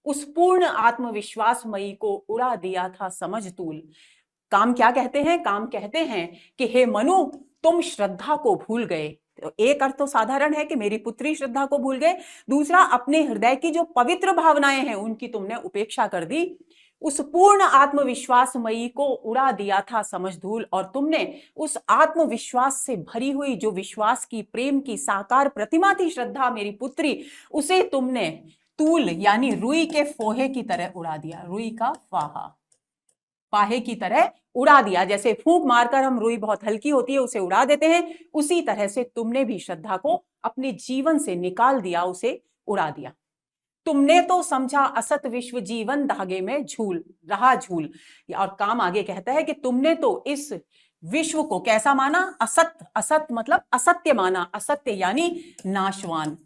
Speaker 1: उस पूर्ण आत्मविश्वासमयी को उड़ा दिया था समझ तूल। काम क्या कहते हैं? काम कहते हैं कि हे मनु तुम श्रद्धा को भूल गए। तो एक अर्थ तो साधारण है कि मेरी पुत्री श्रद्धा को भूल गए, दूसरा अपने हृदय की जो पवित्र भावनाएं हैं उनकी तुमने उपेक्षा कर दी। उस पूर्ण आत्मविश्वासमयी को उड़ा दिया था समझ धूल, और तुमने उस आत्मविश्वास से भरी हुई जो विश्वास की, प्रेम की साकार प्रतिमा थी श्रद्धा मेरी पुत्री, उसे तुमने तूल यानी रुई के फोहे की तरह उड़ा दिया, रुई का फाहा। फाहे की तरह उड़ा दिया। जैसे फूंक मारकर हम रुई बहुत हल्की होती है उसे उड़ा देते हैं, उसी तरह से तुमने भी श्रद्धा को अपने जीवन से निकाल दिया, उसे उड़ा दिया। तुमने तो समझा असत विश्व जीवन धागे में झूल रहा झूल। और काम आगे कहता है कि तुमने तो इस विश्व को कैसा माना? असत। असत मतलब असत्य माना, असत्य यानी नाशवान।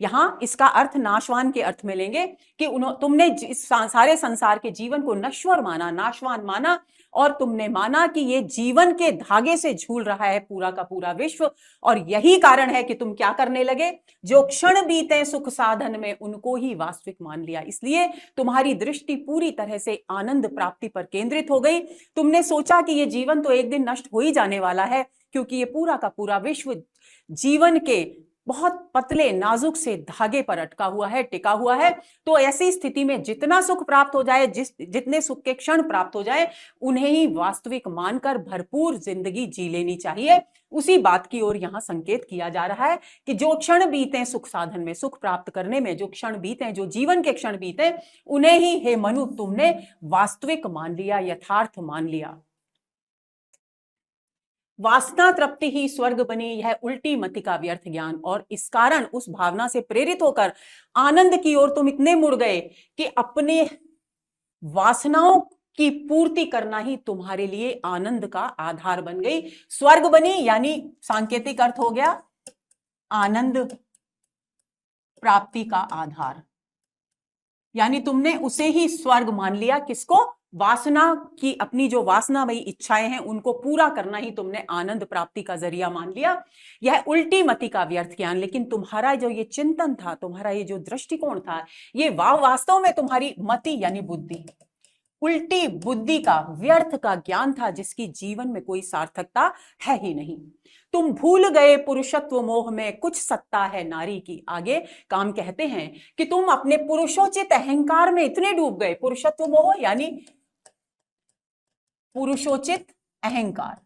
Speaker 1: यहां इसका अर्थ नाशवान के अर्थ में लेंगे कि तुमने इस सारे संसार के जीवन को नश्वर माना, नाशवान माना, और तुमने माना कि ये जीवन के धागे से झूल रहा है पूरा का पूरा विश्व। और यही कारण है कि तुम क्या करने लगे? जो क्षण बीते सुख साधन में उनको ही वास्तविक मान लिया। इसलिए तुम्हारी दृष्टि पूरी तरह से आनंद प्राप्ति पर केंद्रित हो गई। तुमने सोचा कि ये जीवन तो एक दिन नष्ट हो ही जाने वाला है, क्योंकि ये पूरा का पूरा विश्व जीवन के बहुत पतले नाजुक से धागे पर अटका हुआ है, टिका हुआ है। तो ऐसी स्थिति में जितना सुख प्राप्त हो जाए, जितने सुख के क्षण प्राप्त हो जाए, उन्हें ही वास्तविक मानकर भरपूर जिंदगी जी लेनी चाहिए। उसी बात की ओर यहां संकेत किया जा रहा है कि जो क्षण बीते सुख साधन में, सुख प्राप्त करने में जो क्षण बीते, जो जीवन के क्षण बीते, उन्हें ही हे मनु तुमने वास्तविक मान लिया, यथार्थ मान लिया। वासना तृप्ति ही स्वर्ग बनी, यह उल्टी मति का व्यर्थ ज्ञान। और इस कारण उस भावना से प्रेरित होकर आनंद की ओर तुम इतने मुड़ गए कि अपने वासनाओं की पूर्ति करना ही तुम्हारे लिए आनंद का आधार बन गई। स्वर्ग बनी यानी सांकेतिक अर्थ हो गया आनंद प्राप्ति का आधार, यानी तुमने उसे ही स्वर्ग मान लिया। किसको? वासना की, अपनी जो वासनामयी इच्छाएं हैं उनको पूरा करना ही तुमने आनंद प्राप्ति का जरिया मान लिया। यह उल्टी मति का व्यर्थ ज्ञान। लेकिन तुम्हारा जो ये चिंतन था, तुम्हारा ये जो दृष्टिकोण था, ये वास्तव में तुम्हारी मति यानी बुद्धि, उल्टी बुद्धि का, व्यर्थ का ज्ञान था, जिसकी जीवन में कोई सार्थकता है ही नहीं। तुम भूल गए पुरुषत्व मोह में कुछ सत्ता है नारी की। आगे काम कहते हैं कि तुम अपने पुरुषोचित अहंकार में इतने डूब गए। पुरुषत्व मोह यानी पुरुषोचित अहंकार,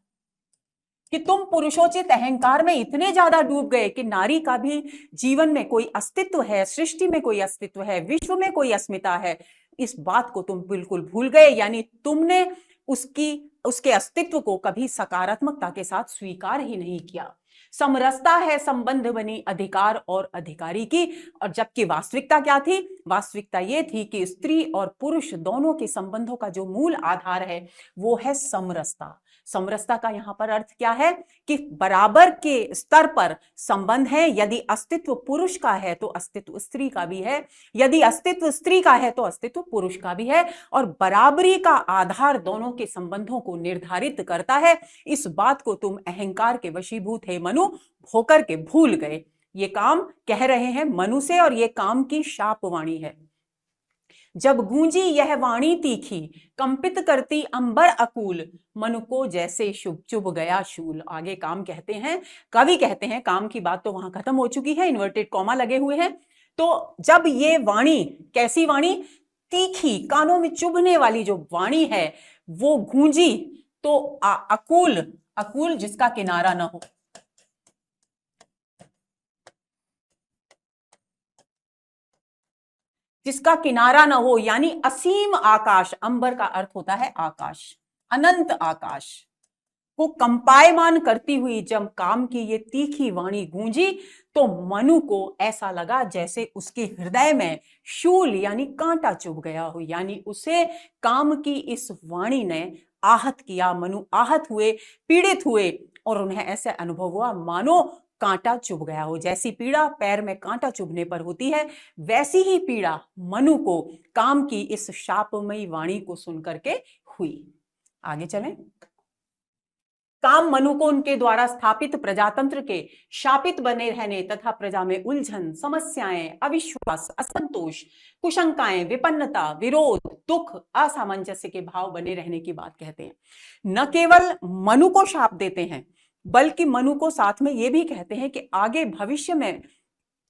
Speaker 1: कि तुम पुरुषोचित अहंकार में इतने ज्यादा डूब गए कि नारी का भी जीवन में कोई अस्तित्व है, सृष्टि में कोई अस्तित्व है, विश्व में कोई अस्मिता है, इस बात को तुम बिल्कुल भूल गए। यानी तुमने उसके अस्तित्व को कभी सकारात्मकता के साथ स्वीकार ही नहीं किया। समरसता है संबंध बनी अधिकार और अधिकारी की। और जबकि वास्तविकता क्या थी? वास्तविकता यह थी कि स्त्री और पुरुष दोनों के संबंधों का जो मूल आधार है वो है समरसता। समरसता का यहां पर अर्थ क्या है? कि बराबर के स्तर पर संबंध है। यदि अस्तित्व पुरुष का है तो अस्तित्व स्त्री का भी है, यदि अस्तित्व स्त्री का है तो अस्तित्व पुरुष का भी है। और बराबरी का आधार दोनों के संबंधों को निर्धारित करता है। इस बात को तुम अहंकार के वशीभूत हे मनु होकर के भूल गए। ये काम कह रहे हैं मनु से, और ये काम की शापवाणी है। जब गूंजी यह वाणी तीखी, कंपित करती अंबर अकूल, मन को जैसे शुभ चुभ गया शूल। आगे काम कहते हैं, कवि कहते हैं, काम की बात तो वहां खत्म हो चुकी है, इन्वर्टेड कॉमा लगे हुए हैं। तो जब ये वाणी, कैसी वाणी? तीखी, कानों में चुभने वाली जो वाणी है वो गूंजी, तो अकूल, अकूल जिसका किनारा ना हो, जिसका किनारा न हो, यानी असीम आकाश, अंबर का अर्थ होता है आकाश, अनंत आकाश को कंपायमान करती हुई जब काम की ये तीखी वाणी गूंजी, तो मनु को ऐसा लगा जैसे उसके हृदय में शूल यानी कांटा चुभ गया हो। यानी उसे काम की इस वाणी ने आहत किया। मनु आहत हुए, पीड़ित हुए, और उन्हें ऐसा अनुभव हुआ मानो कांटा चुभ गया हो। जैसी पीड़ा पैर में कांटा चुभने पर होती है, वैसी ही पीड़ा मनु को काम की इस शापमयी वाणी को सुनकर के हुई। आगे चलें। काम मनु को उनके द्वारा स्थापित प्रजातंत्र के शापित बने रहने तथा प्रजा में उलझन, समस्याएं, अविश्वास, असंतोष, कुशंकाएं, विपन्नता, विरोध, दुख, असामंजस्य के भाव बने रहने की बात कहते हैं। न केवल मनु को शाप देते हैं, बल्कि मनु को साथ में यह भी कहते हैं कि आगे भविष्य में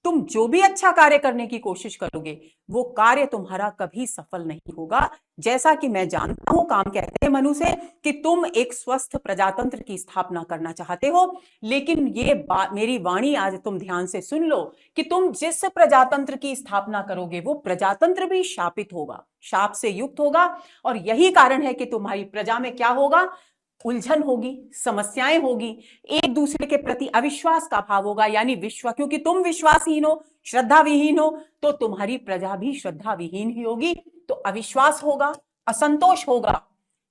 Speaker 1: तुम जो भी अच्छा कार्य करने की कोशिश करोगे वो कार्य तुम्हारा कभी सफल नहीं होगा। जैसा कि मैं जानता हूं, काम कहते हैं मनु से कि तुम एक स्वस्थ प्रजातंत्र की स्थापना करना चाहते हो, लेकिन ये मेरी वाणी आज तुम ध्यान से सुन लो कि तुम जिस प्रजातंत्र की स्थापना करोगे वो प्रजातंत्र भी शापित होगा, शाप से युक्त होगा। और यही कारण है कि तुम्हारी प्रजा में क्या होगा, उलझन होगी, समस्याएं होगी, एक दूसरे के प्रति अविश्वास का भाव होगा, यानी क्योंकि तुम विश्वासहीन हो, श्रद्धा विहीन हो, तो तुम्हारी प्रजा भी श्रद्धा विहीन ही होगी। तो अविश्वास होगा, असंतोष होगा,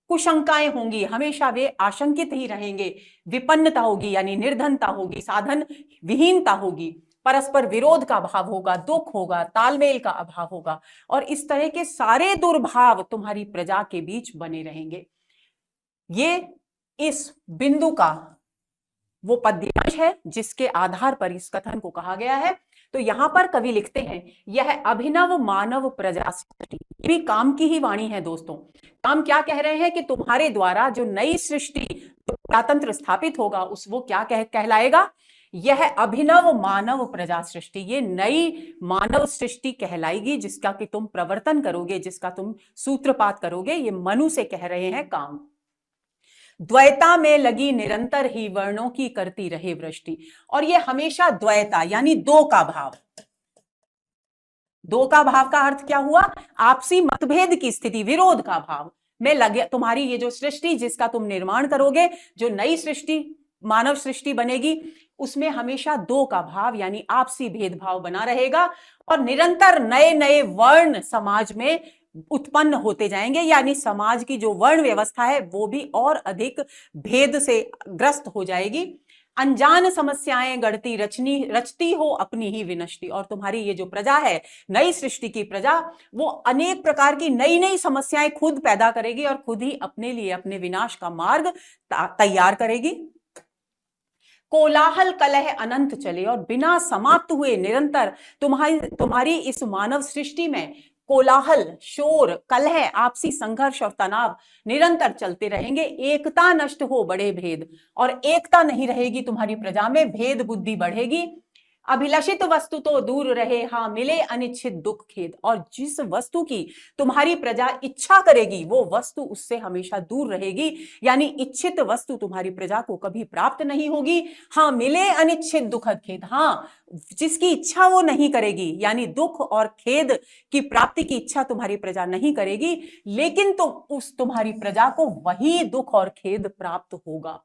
Speaker 1: कुशंकाएं होंगी, हमेशा वे आशंकित ही रहेंगे, विपन्नता होगी यानी निर्धनता होगी, साधन विहीनता होगी, परस्पर विरोध का भाव होगा, दुख होगा, तालमेल का अभाव होगा, और इस तरह के सारे दुर्भाव तुम्हारी प्रजा के बीच बने रहेंगे। ये इस बिंदु का वो पद्यांश है जिसके आधार पर इस कथन को कहा गया है। तो यहां पर कवि लिखते हैं, यह अभिनव मानव प्रजा सृष्टि, ये भी काम की ही वाणी है दोस्तों। काम क्या कह रहे हैं कि तुम्हारे द्वारा जो नई सृष्टि, प्रजातंत्र स्थापित होगा उस वो क्या कहलाएगा, यह अभिनव मानव प्रजा सृष्टि, ये नई मानव सृष्टि कहलाएगी जिसका कि तुम प्रवर्तन करोगे, जिसका तुम सूत्रपात करोगे। ये मनु से कह रहे हैं काम। द्वैता में लगी निरंतर ही वर्णों की करती रहे वृष्टि, और ये हमेशा द्वैता यानी दो का भाव, दो का भाव का अर्थ क्या हुआ, आपसी मतभेद की स्थिति, विरोध का भाव में लगे तुम्हारी ये जो सृष्टि जिसका तुम निर्माण करोगे, जो नई सृष्टि मानव सृष्टि बनेगी, उसमें हमेशा दो का भाव यानी आपसी भेदभाव बना रहेगा, और निरंतर नए नए वर्ण समाज में उत्पन्न होते जाएंगे, यानी समाज की जो वर्ण व्यवस्था है वो भी और अधिक भेद से ग्रस्त हो जाएगी। अनजान समस्याएं गढ़ती रचती हो अपनी ही विनष्टि, और तुम्हारी ये जो प्रजा है, नई सृष्टि की प्रजा, वो अनेक प्रकार की नई नई समस्याएं खुद पैदा करेगी और खुद ही अपने लिए अपने विनाश का मार्ग तैयार करेगी। कोलाहल कलह अनंत चले, और बिना समाप्त हुए निरंतर तुम्हारी इस मानव सृष्टि में कोलाहल, शोर, कलह, आपसी संघर्ष और तनाव निरंतर चलते रहेंगे। एकता नष्ट हो बड़े भेद, और एकता नहीं रहेगी तुम्हारी प्रजा में, भेद बुद्धि बढ़ेगी। अभिलषित वस्तु तो दूर रहे, हाँ मिले अनिच्छित दुख खेद, और जिस वस्तु की तुम्हारी प्रजा इच्छा करेगी वो वस्तु उससे हमेशा दूर रहेगी, यानी इच्छित वस्तु तुम्हारी प्रजा को कभी प्राप्त नहीं होगी। हाँ मिले अनिच्छित दुखद खेद, हाँ जिसकी इच्छा वो नहीं करेगी, यानी दुख और खेद की प्राप्ति की इच्छा तुम्हारी प्रजा नहीं करेगी, लेकिन तो उस तुम्हारी प्रजा को वही दुख और खेद प्राप्त होगा।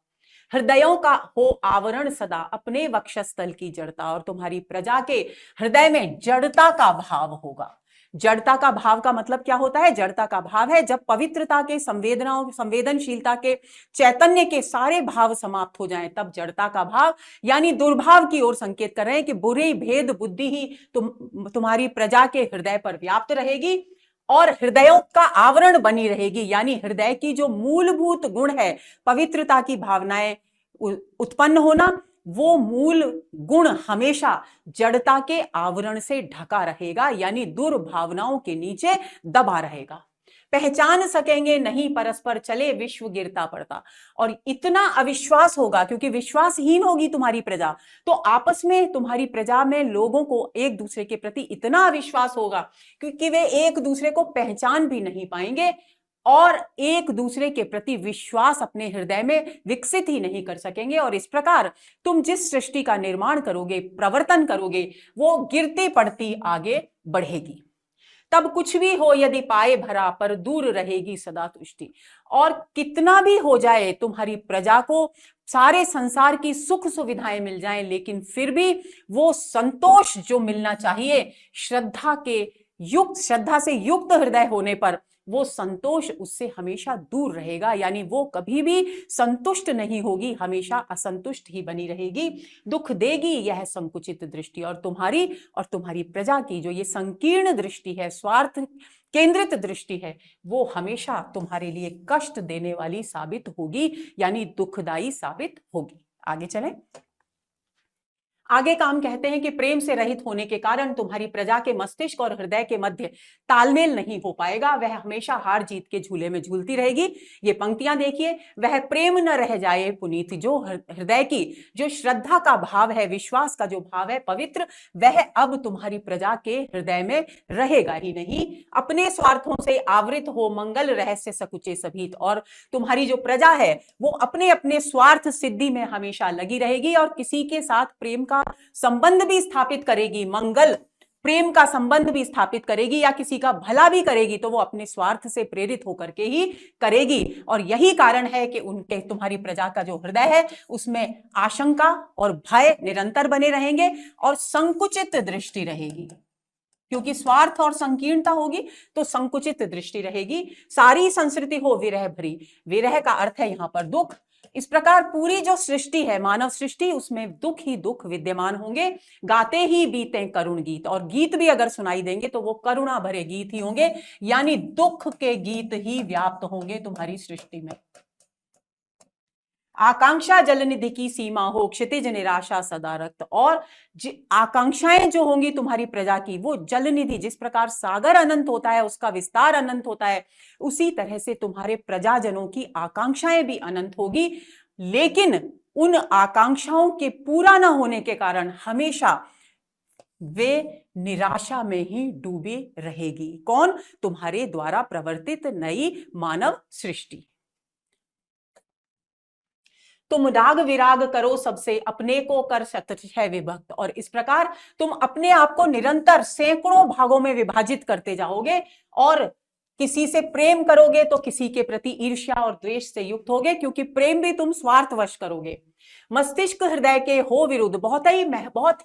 Speaker 1: हृदयों का हो आवरण सदा अपने वक्षस्थल की जड़ता, और तुम्हारी प्रजा के हृदय में जड़ता का भाव होगा। जड़ता का भाव का मतलब क्या होता है, जड़ता का भाव है जब पवित्रता के, संवेदनाओं, संवेदनशीलता के, चैतन्य के सारे भाव समाप्त हो जाएं, तब जड़ता का भाव यानी दुर्भाव की ओर संकेत कर रहे हैं कि बुरी भेद बुद्धि ही तुम्हारी प्रजा के हृदय पर व्याप्त रहेगी और हृदयों का आवरण बनी रहेगी, यानी हृदय की जो मूलभूत गुण है, पवित्रता की भावनाएं उत्पन्न होना, वो मूल गुण हमेशा जड़ता के आवरण से ढका रहेगा, यानी दुर्भावनाओं के नीचे दबा रहेगा। पहचान सकेंगे नहीं परस्पर चले विश्व गिरता पड़ता, और इतना अविश्वास होगा क्योंकि विश्वासहीन होगी तुम्हारी प्रजा, तो आपस में तुम्हारी प्रजा में लोगों को एक दूसरे के प्रति इतना अविश्वास होगा क्योंकि वे एक दूसरे को पहचान भी नहीं पाएंगे और एक दूसरे के प्रति विश्वास अपने हृदय में विकसित ही नहीं कर सकेंगे, और इस प्रकार तुम जिस सृष्टि का निर्माण करोगे, प्रवर्तन करोगे, वो गिरती पड़ती आगे बढ़ेगी। तब कुछ भी हो यदि पाए भरा, पर दूर रहेगी सदा तुष्टि। और कितना भी हो जाए तुम्हारी प्रजा को, सारे संसार की सुख सुविधाएं मिल जाएं, लेकिन फिर भी वो संतोष जो मिलना चाहिए, श्रद्धा से युक्त हृदय होने पर वो संतोष उससे हमेशा दूर रहेगा, यानी वो कभी भी संतुष्ट नहीं होगी, हमेशा असंतुष्ट ही बनी रहेगी। दुख देगी यह संकुचित दृष्टि, और तुम्हारी प्रजा की जो ये संकीर्ण दृष्टि है, स्वार्थ केंद्रित दृष्टि है, वो हमेशा तुम्हारे लिए कष्ट देने वाली साबित होगी, यानी दुखदाई साबित होगी। आगे चलें। आगे काम कहते हैं कि प्रेम से रहित होने के कारण तुम्हारी प्रजा के मस्तिष्क और हृदय के मध्य तालमेल नहीं हो पाएगा, वह हमेशा हार जीत के झूले में झूलती रहेगी। ये पंक्तियां देखिए, वह प्रेम न रह जाए पुनीत, जो हृदय की जो श्रद्धा का भाव है, विश्वास का जो भाव है पवित्र, वह अब तुम्हारी प्रजा के हृदय में रहेगा ही नहीं। अपने स्वार्थों से आवृत हो मंगल रहस्य सकुचे सभीत, और तुम्हारी जो प्रजा है वो अपने अपने स्वार्थ सिद्धि में हमेशा लगी रहेगी और किसी के साथ प्रेम का संबंध भी स्थापित करेगी, मंगल प्रेम का संबंध भी स्थापित करेगी या किसी का भला भी करेगी तो वो अपने स्वार्थ से प्रेरित होकर के ही करेगी। और यही कारण है कि उनके तुम्हारी प्रजा का जो हृदय है उसमें आशंका और भय निरंतर बने रहेंगे और संकुचित दृष्टि रहेगी, क्योंकि स्वार्थ और संकीर्णता होगी तो संकुचित दृष्टि रहेगी। सारी संस्कृति हो विरह भरी, विरह का अर्थ है यहां पर दुख। इस प्रकार पूरी जो सृष्टि है, मानव सृष्टि, उसमें दुख ही दुख विद्यमान होंगे। गाते ही बीते करुण गीत, और गीत भी अगर सुनाई देंगे तो वो करुणा भरे गीत ही होंगे, यानी दुख के गीत ही व्याप्त होंगे तुम्हारी सृष्टि में। आकांक्षा जलनिधि की सीमा हो, क्षितिज निराशा सदा रक्त, और आकांक्षाएं जो होंगी तुम्हारी प्रजा की वो जलनिधि, जिस प्रकार सागर अनंत होता है उसका विस्तार अनंत होता है, उसी तरह से तुम्हारे प्रजाजनों की आकांक्षाएं भी अनंत होगी। लेकिन उन आकांक्षाओं के पूरा न होने के कारण हमेशा वे निराशा में ही डूबे रहेगी। कौन? तुम्हारे द्वारा प्रवर्तित नई मानव सृष्टि। तुम राग विराग करो सबसे, अपने को कर शतशः विभक्त, और इस प्रकार तुम अपने आप को निरंतर सैकड़ों भागों में विभाजित करते जाओगे और किसी से प्रेम करोगे तो किसी के प्रति ईर्ष्या और द्वेष से युक्त होगे, क्योंकि प्रेम भी तुम स्वार्थवश करोगे। मस्तिष्क हृदय के हो विरुद्ध, बहुत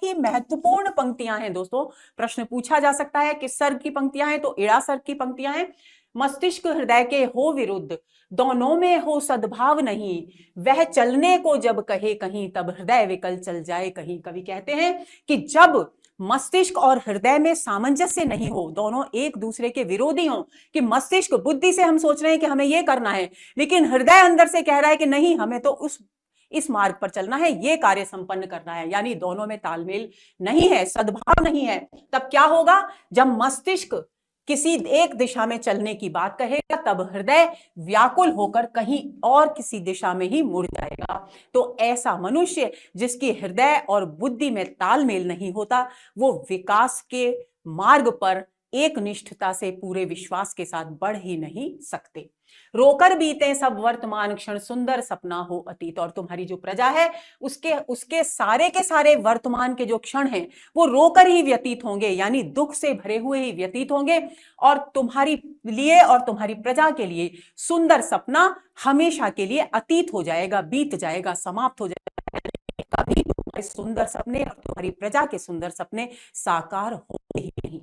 Speaker 1: ही महत्वपूर्ण पंक्तियां हैं दोस्तों। प्रश्न पूछा जा सकता है किस सर्ग की पंक्तियां हैं, तो इड़ा सर्ग की पंक्तियां हैं। मस्तिष्क हृदय के हो विरुद्ध, दोनों में हो सद्भाव नहीं, वह चलने को जब कहे कहीं, तब हृदय विकल चल जाए कहीं। कवि कहते हैं कि जब मस्तिष्क और हृदय में सामंजस्य नहीं हो, दोनों एक दूसरे के विरोधी हों, कि मस्तिष्क बुद्धि से हम सोच रहे हैं कि हमें यह करना है, लेकिन हृदय अंदर से कह रहा है कि नहीं, हमें तो इस मार्ग पर चलना है, ये कार्य संपन्न करना है, यानी दोनों में तालमेल नहीं है, सद्भाव नहीं है। तब क्या होगा? जब मस्तिष्क किसी एक दिशा में चलने की बात कहेगा तब हृदय व्याकुल होकर कहीं और किसी दिशा में ही मुड़ जाएगा। तो ऐसा मनुष्य जिसकी हृदय और बुद्धि में तालमेल नहीं होता, वो विकास के मार्ग पर एक निष्ठता से पूरे विश्वास के साथ बढ़ ही नहीं सकते। रोकर बीते सब वर्तमान क्षण, सुंदर सपना हो अतीत, और तुम्हारी जो प्रजा है उसके सारे के सारे वर्तमान के जो क्षण हैं वो रोकर ही व्यतीत होंगे, यानी दुख से भरे हुए ही व्यतीत होंगे। और तुम्हारी लिए और तुम्हारी प्रजा के लिए सुंदर सपना हमेशा के लिए अतीत हो जाएगा, बीत जाएगा, समाप्त हो जाएगा। कभी तुम्हारे सुंदर सपने और तुम्हारी प्रजा के सुंदर सपने साकार होंगे ही नहीं।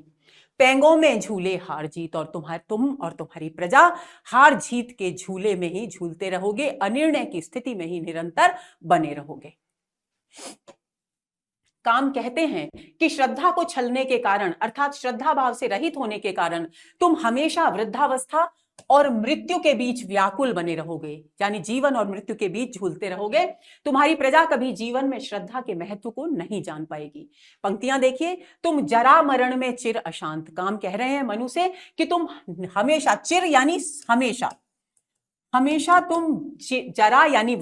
Speaker 1: पैंगों में झूले हार जीत, और तुम और तुम्हारी प्रजा हार जीत के झूले में ही झूलते रहोगे, अनिर्णय की स्थिति में ही निरंतर बने रहोगे। काम कहते हैं कि श्रद्धा को छलने के कारण, अर्थात श्रद्धा भाव से रहित होने के कारण तुम हमेशा वृद्धावस्था और मृत्यु के बीच व्याकुल बने रहोगे, यानी जीवन और मृत्यु के बीच झूलते रहोगे। तुम्हारी प्रजा कभी जीवन में श्रद्धा के महत्व को नहीं जान पाएगी। पंक्तियां देखिए, तुम जरा मरण में चिर अशांत, काम कह रहे हैं मनु से कि तुम हमेशा, चिर यानी हमेशा, हमेशा तुम जरा यानी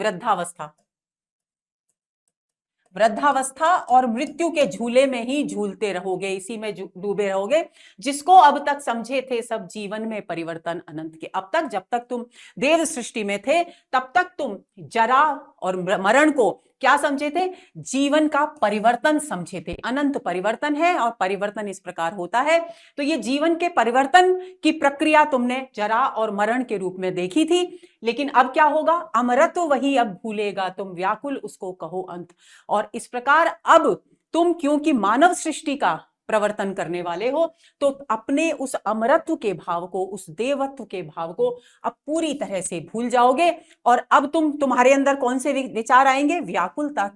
Speaker 1: वृद्धावस्था और मृत्यु के झूले में ही झूलते रहोगे, इसी में डूबे रहोगे। जिसको अब तक समझे थे सब जीवन में परिवर्तन अनंत के। अब तक, जब तक तुम देव सृष्टि में थे तब तक तुम जरा और मरण को क्या समझे थे? जीवन का परिवर्तन समझे थे। अनंत परिवर्तन है और परिवर्तन इस प्रकार होता है। तो ये जीवन के परिवर्तन की प्रक्रिया तुमने जरा और मरण के रूप में देखी थी, लेकिन अब क्या होगा? अमरत्व वही अब भूलेगा, तुम व्याकुल उसको कहो अंत। और इस प्रकार अब तुम क्योंकि मानव सृष्टि का प्रवर्तन करने वाले हो, तो अपने उस अमरत्व के भाव को, उस देवत्व के भाव को अब पूरी तरह से भूल जाओगे। और अब तुम्हारे अंदर कौन से विचार आएंगे? व्याकुलता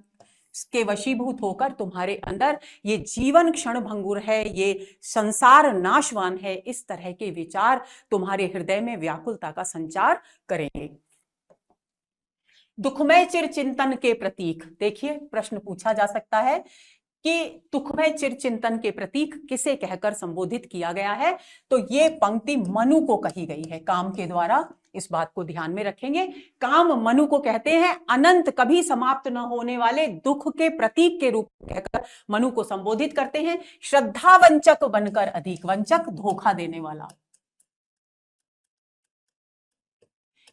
Speaker 1: के वशीभूत होकर तुम्हारे अंदर ये जीवन क्षण भंगुर है, ये संसार नाशवान है, इस तरह के विचार तुम्हारे हृदय में व्याकुलता का संचार करेंगे। दुखमय चिर चिंतन के प्रतीक, देखिए प्रश्न पूछा जा सकता है कि तुखमय चिरचिंतन के प्रतीक किसे कहकर संबोधित किया गया है, तो ये पंक्ति मनु को कही गई है काम के द्वारा। इस बात को ध्यान में रखेंगे। काम मनु को कहते हैं, अनंत कभी समाप्त न होने वाले दुख के प्रतीक के रूप में कहकर मनु को संबोधित करते हैं। श्रद्धा वंचक बनकर अधिक वंचक, धोखा देने वाला।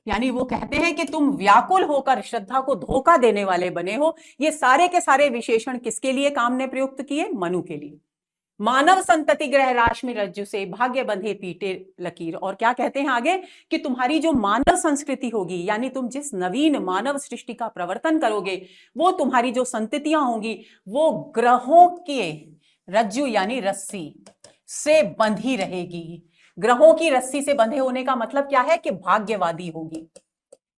Speaker 1: यानी वो कहते हैं कि तुम व्याकुल होकर श्रद्धा को धोखा देने वाले बने हो। ये सारे के सारे विशेषण किसके लिए काम ने प्रयुक्त किए? मनु के लिए। मानव संतति ग्रह राशि रज्जु से भाग्य बंधे पीटे लकीर। और क्या कहते हैं आगे कि तुम्हारी जो मानव संस्कृति होगी, यानी तुम जिस नवीन मानव सृष्टि का प्रवर्तन करोगे, वो तुम्हारी जो संततियां होंगी वो ग्रहों के रज्जु यानी रस्सी से बंधी रहेगी। ग्रहों की रस्सी से बंधे होने का मतलब क्या है कि भाग्यवादी होगी,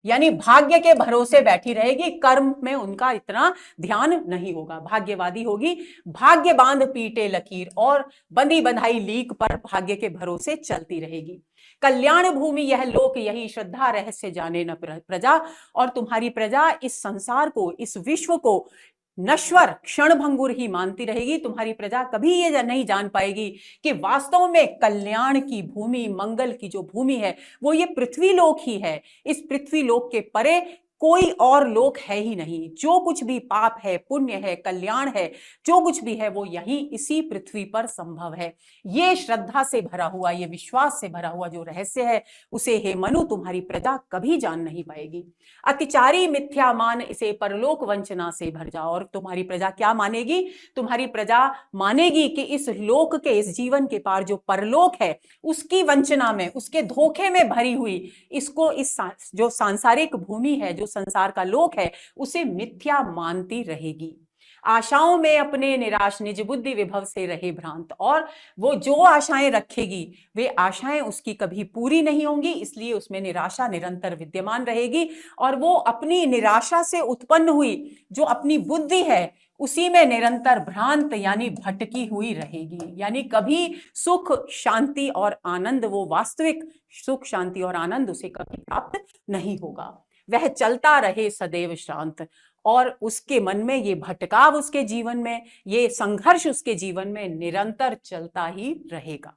Speaker 1: यानी भाग्य के भरोसे बैठी रहेगी, कर्म में उनका इतना ध्यान नहीं होगा, भाग्यवादी होगी। भाग्य बांध पीटे लकीर, और बंधी बंधाई लीक पर भाग्य के भरोसे चलती रहेगी। कल्याण भूमि यह लोक, यही श्रद्धा रहस्य जाने न प्रजा। और तुम्हारी प्रजा इस संसार को, इस विश्व को नश्वर क्षणभंगुर ही मानती रहेगी। तुम्हारी प्रजा कभी ये नहीं जान पाएगी कि वास्तव में कल्याण की भूमि, मंगल की जो भूमि है वो ये पृथ्वी लोक ही है। इस पृथ्वी लोक के परे कोई और लोक है ही नहीं। जो कुछ भी पाप है, पुण्य है, कल्याण है, जो कुछ भी है वो यहीं इसी पृथ्वी पर संभव है। ये श्रद्धा से भरा हुआ, ये विश्वास से भरा हुआ जो रहस्य है, उसे हे मनु तुम्हारी प्रजा कभी जान नहीं पाएगी। अतिचारी मिथ्या मान, इसे परलोक वंचना से भर जाओ। और तुम्हारी प्रजा क्या मानेगी? तुम्हारी प्रजा मानेगी कि इस लोक के, इस जीवन के पार जो परलोक है, उसकी वंचना में, उसके धोखे में भरी हुई इसको, इस जो सांसारिक भूमि है, जो संसार का लोक है, उसे मिथ्या मानती रहेगी। आशाओं में अपने निराश, निज बुद्धि विभव से रहे भ्रांत। और वो जो आशाएं रखेगी वे आशाएं उसकी कभी पूरी नहीं होंगी, इसलिए उसमें निराशा निरंतर विद्यमान रहेगी। और वो अपनी निराशा से उत्पन्न हुई जो अपनी बुद्धि है उसी में निरंतर भ्रांत यानी भटकी हुई रहेगी। यानी कभी सुख शांति और आनंद, वो वास्तविक सुख शांति और आनंद उसे कभी प्राप्त नहीं होगा। वह चलता रहे सदैव शांत, और उसके मन में ये भटकाव, उसके जीवन में ये संघर्ष, उसके जीवन में निरंतर चलता ही रहेगा।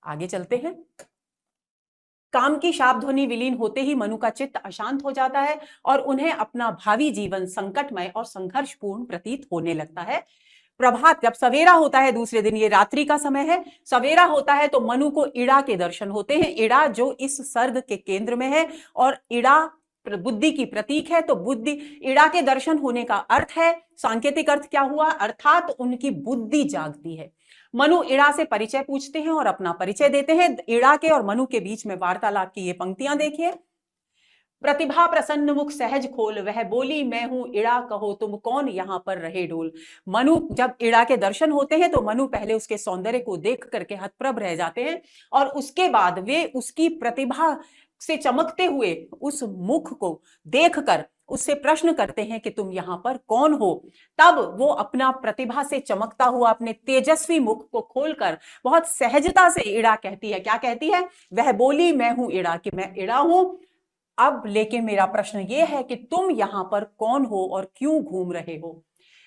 Speaker 1: आगे चलते हैं। काम की शाप ध्वनि विलीन होते ही मनु का चित्त अशांत हो जाता है और उन्हें अपना भावी जीवन संकटमय और संघर्षपूर्ण प्रतीत होने लगता है। प्रभात, जब सवेरा होता है, दूसरे दिन, ये रात्रि का समय है, सवेरा होता है तो मनु को इड़ा के दर्शन होते हैं। इड़ा जो इस सर्ग के केंद्र में है, और इड़ा बुद्धि की प्रतीक है, तो बुद्धि, इड़ा के दर्शन होने का अर्थ है, सांकेतिक अर्थ क्या हुआ, अर्थात उनकी बुद्धि जागती है। मनु इड़ा से परिचय पूछते हैं और अपना परिचय देते हैं। इड़ा के और मनु के बीच में वार्तालाप की ये पंक्तियां देखिए। प्रतिभा प्रसन्न मुख सहज खोल, वह बोली मैं हूं इड़ा, कहो तुम कौन यहां पर रहे डोल। मनु, जब इड़ा के दर्शन होते हैं तो मनु पहले उसके सौंदर्य को देख करके हतप्रभ रह जाते हैं, और उसके बाद वे उसकी प्रतिभा से चमकते हुए उस मुख को देखकर उससे प्रश्न करते हैं कि तुम यहां पर कौन हो। तब वो अपना प्रतिभा से चमकता हुआ अपने तेजस्वी मुख को खोलकर बहुत सहजता से इड़ा कहती है। क्या कहती है? वह बोली मैं हूं इड़ा, कि मैं इड़ा हूं। अब लेकिन मेरा प्रश्न ये है कि तुम यहां पर कौन हो और क्यों घूम रहे हो।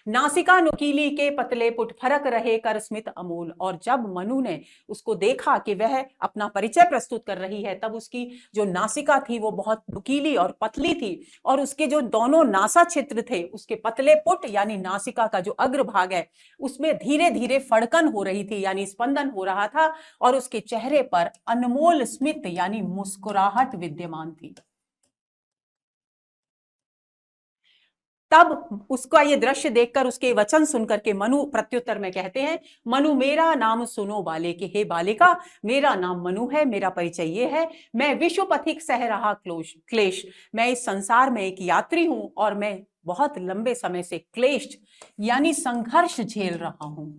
Speaker 1: नासिका नुकीली के पतले पुट, फरक रहे कर स्मित अमूल। और जब मनु ने उसको देखा कि वह अपना परिचय प्रस्तुत कर रही है, तब उसकी जो नासिका थी वो बहुत नुकीली और पतली थी, और उसके जो दोनों नासा छिद्र थे, उसके पतले पुट यानी नासिका का जो अग्रभाग है, उसमें धीरे धीरे फड़कन हो रही थी, यानी स्पंदन हो रहा था, और उसके चेहरे पर अनमोल स्मित यानी मुस्कुराहट विद्यमान थी। तब उसका ये दृश्य देखकर, उसके वचन सुनकर के मनु प्रत्युत्तर में कहते हैं, मनु मेरा नाम सुनो बाले, के हे बालिका, मेरा नाम मनु है, मेरा परिचय ये है, मैं विश्व पथिक सह रहा क्लेश, मैं इस संसार में एक यात्री हूं और मैं बहुत लंबे समय से क्लेश यानी संघर्ष झेल रहा हूं।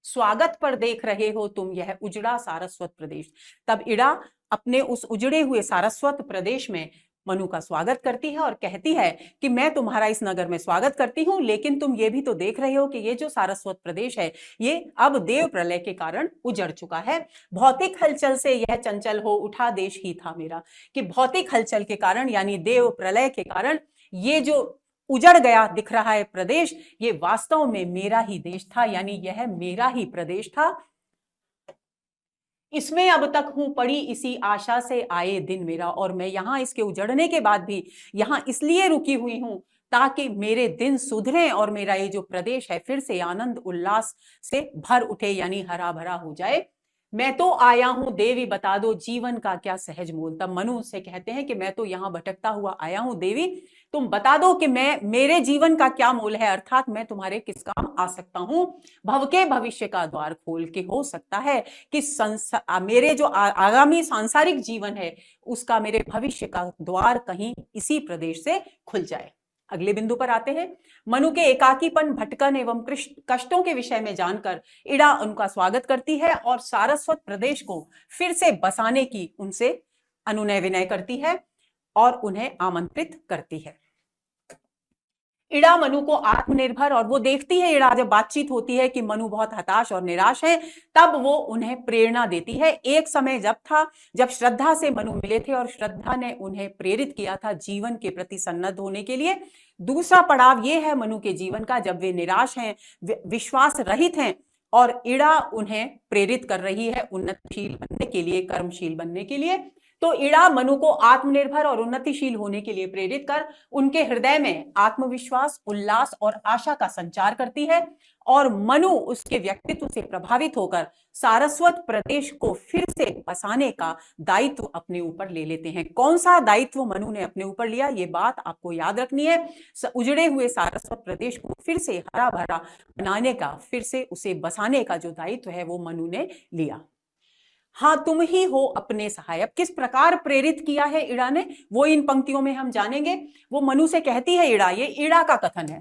Speaker 1: स्वागत पर देख रहे हो तुम यह उजड़ा सारस्वत प्रदेश। तब इड़ा अपने उस उजड़े हुए सारस्वत प्रदेश में मनु का स्वागत करती है और कहती है कि मैं तुम्हारा इस नगर में स्वागत करती हूं, लेकिन तुम ये भी तो देख रहे हो कि ये जो सारस्वत प्रदेश है ये अब देव प्रलय के कारण उजड़ चुका है। भौतिक हलचल से यह चंचल हो उठा देश ही था मेरा, कि भौतिक हलचल के कारण यानी देव प्रलय के कारण ये जो उजड़ गया दिख रहा है प्रदेश, ये वास्तव में मेरा ही देश था, यानी यह मेरा ही प्रदेश था। इसमें अब तक हूं पड़ी इसी आशा से आए दिन मेरा, और मैं यहां इसके उजड़ने के बाद भी यहां इसलिए रुकी हुई हूं ताकि मेरे दिन सुधरें और मेरा ये जो प्रदेश है फिर से आनंद उल्लास से भर उठे, यानी हरा भरा हो जाए। मैं तो आया हूं देवी, बता दो जीवन का क्या सहज मोल। तब मनु से कहते हैं कि मैं तो यहां भटकता हुआ आया हूं देवी, तुम बता दो कि मैं मेरे जीवन का क्या मोल है, अर्थात मैं तुम्हारे किस काम आ सकता हूं। भव के भविष्य का द्वार खोल के हो सकता है कि मेरे जो आगामी सांसारिक जीवन है उसका, मेरे भविष्य का द्वार कहीं इसी प्रदेश से खुल जाए। अगले बिंदु पर आते हैं। मनु के एकाकीपन, भटकन एवं कष्टों के विषय में जानकर इड़ा उनका स्वागत करती है और सारस्वत प्रदेश को फिर से बसाने की उनसे अनुनय विनय करती है और उन्हें आमंत्रित करती है। इड़ा मनु को आत्मनिर्भर, और वो देखती है इड़ा जब बातचीत होती है कि मनु बहुत हताश और निराश है, तब वो उन्हें प्रेरणा देती है। एक समय जब था जब श्रद्धा से मनु मिले थे और श्रद्धा ने उन्हें प्रेरित किया था जीवन के प्रति सन्नद्ध होने के लिए। दूसरा पड़ाव ये है मनु के जीवन का जब वे निराश हैं, विश्वास रहित हैं, और इड़ा उन्हें प्रेरित कर रही है उन्नतिशील बनने के लिए, कर्मशील बनने के लिए। तो इड़ा मनु को आत्मनिर्भर और उन्नतिशील होने के लिए प्रेरित कर उनके हृदय में आत्मविश्वास, उल्लास और आशा का संचार करती है, और मनु उसके व्यक्तित्व से प्रभावित होकर सारस्वत प्रदेश को फिर से बसाने का दायित्व अपने ऊपर ले लेते हैं। कौन सा दायित्व मनु ने अपने ऊपर लिया, ये बात आपको याद रखनी है। उजड़े हुए सारस्वत प्रदेश को फिर से हरा भरा बनाने का, फिर से उसे बसाने का जो दायित्व है वो मनु ने लिया। हाँ, तुम ही हो अपने सहायक। किस प्रकार प्रेरित किया है इड़ा ने, वो इन पंक्तियों में हम जानेंगे। वो मनु से कहती है इड़ा, ये इड़ा का कथन है।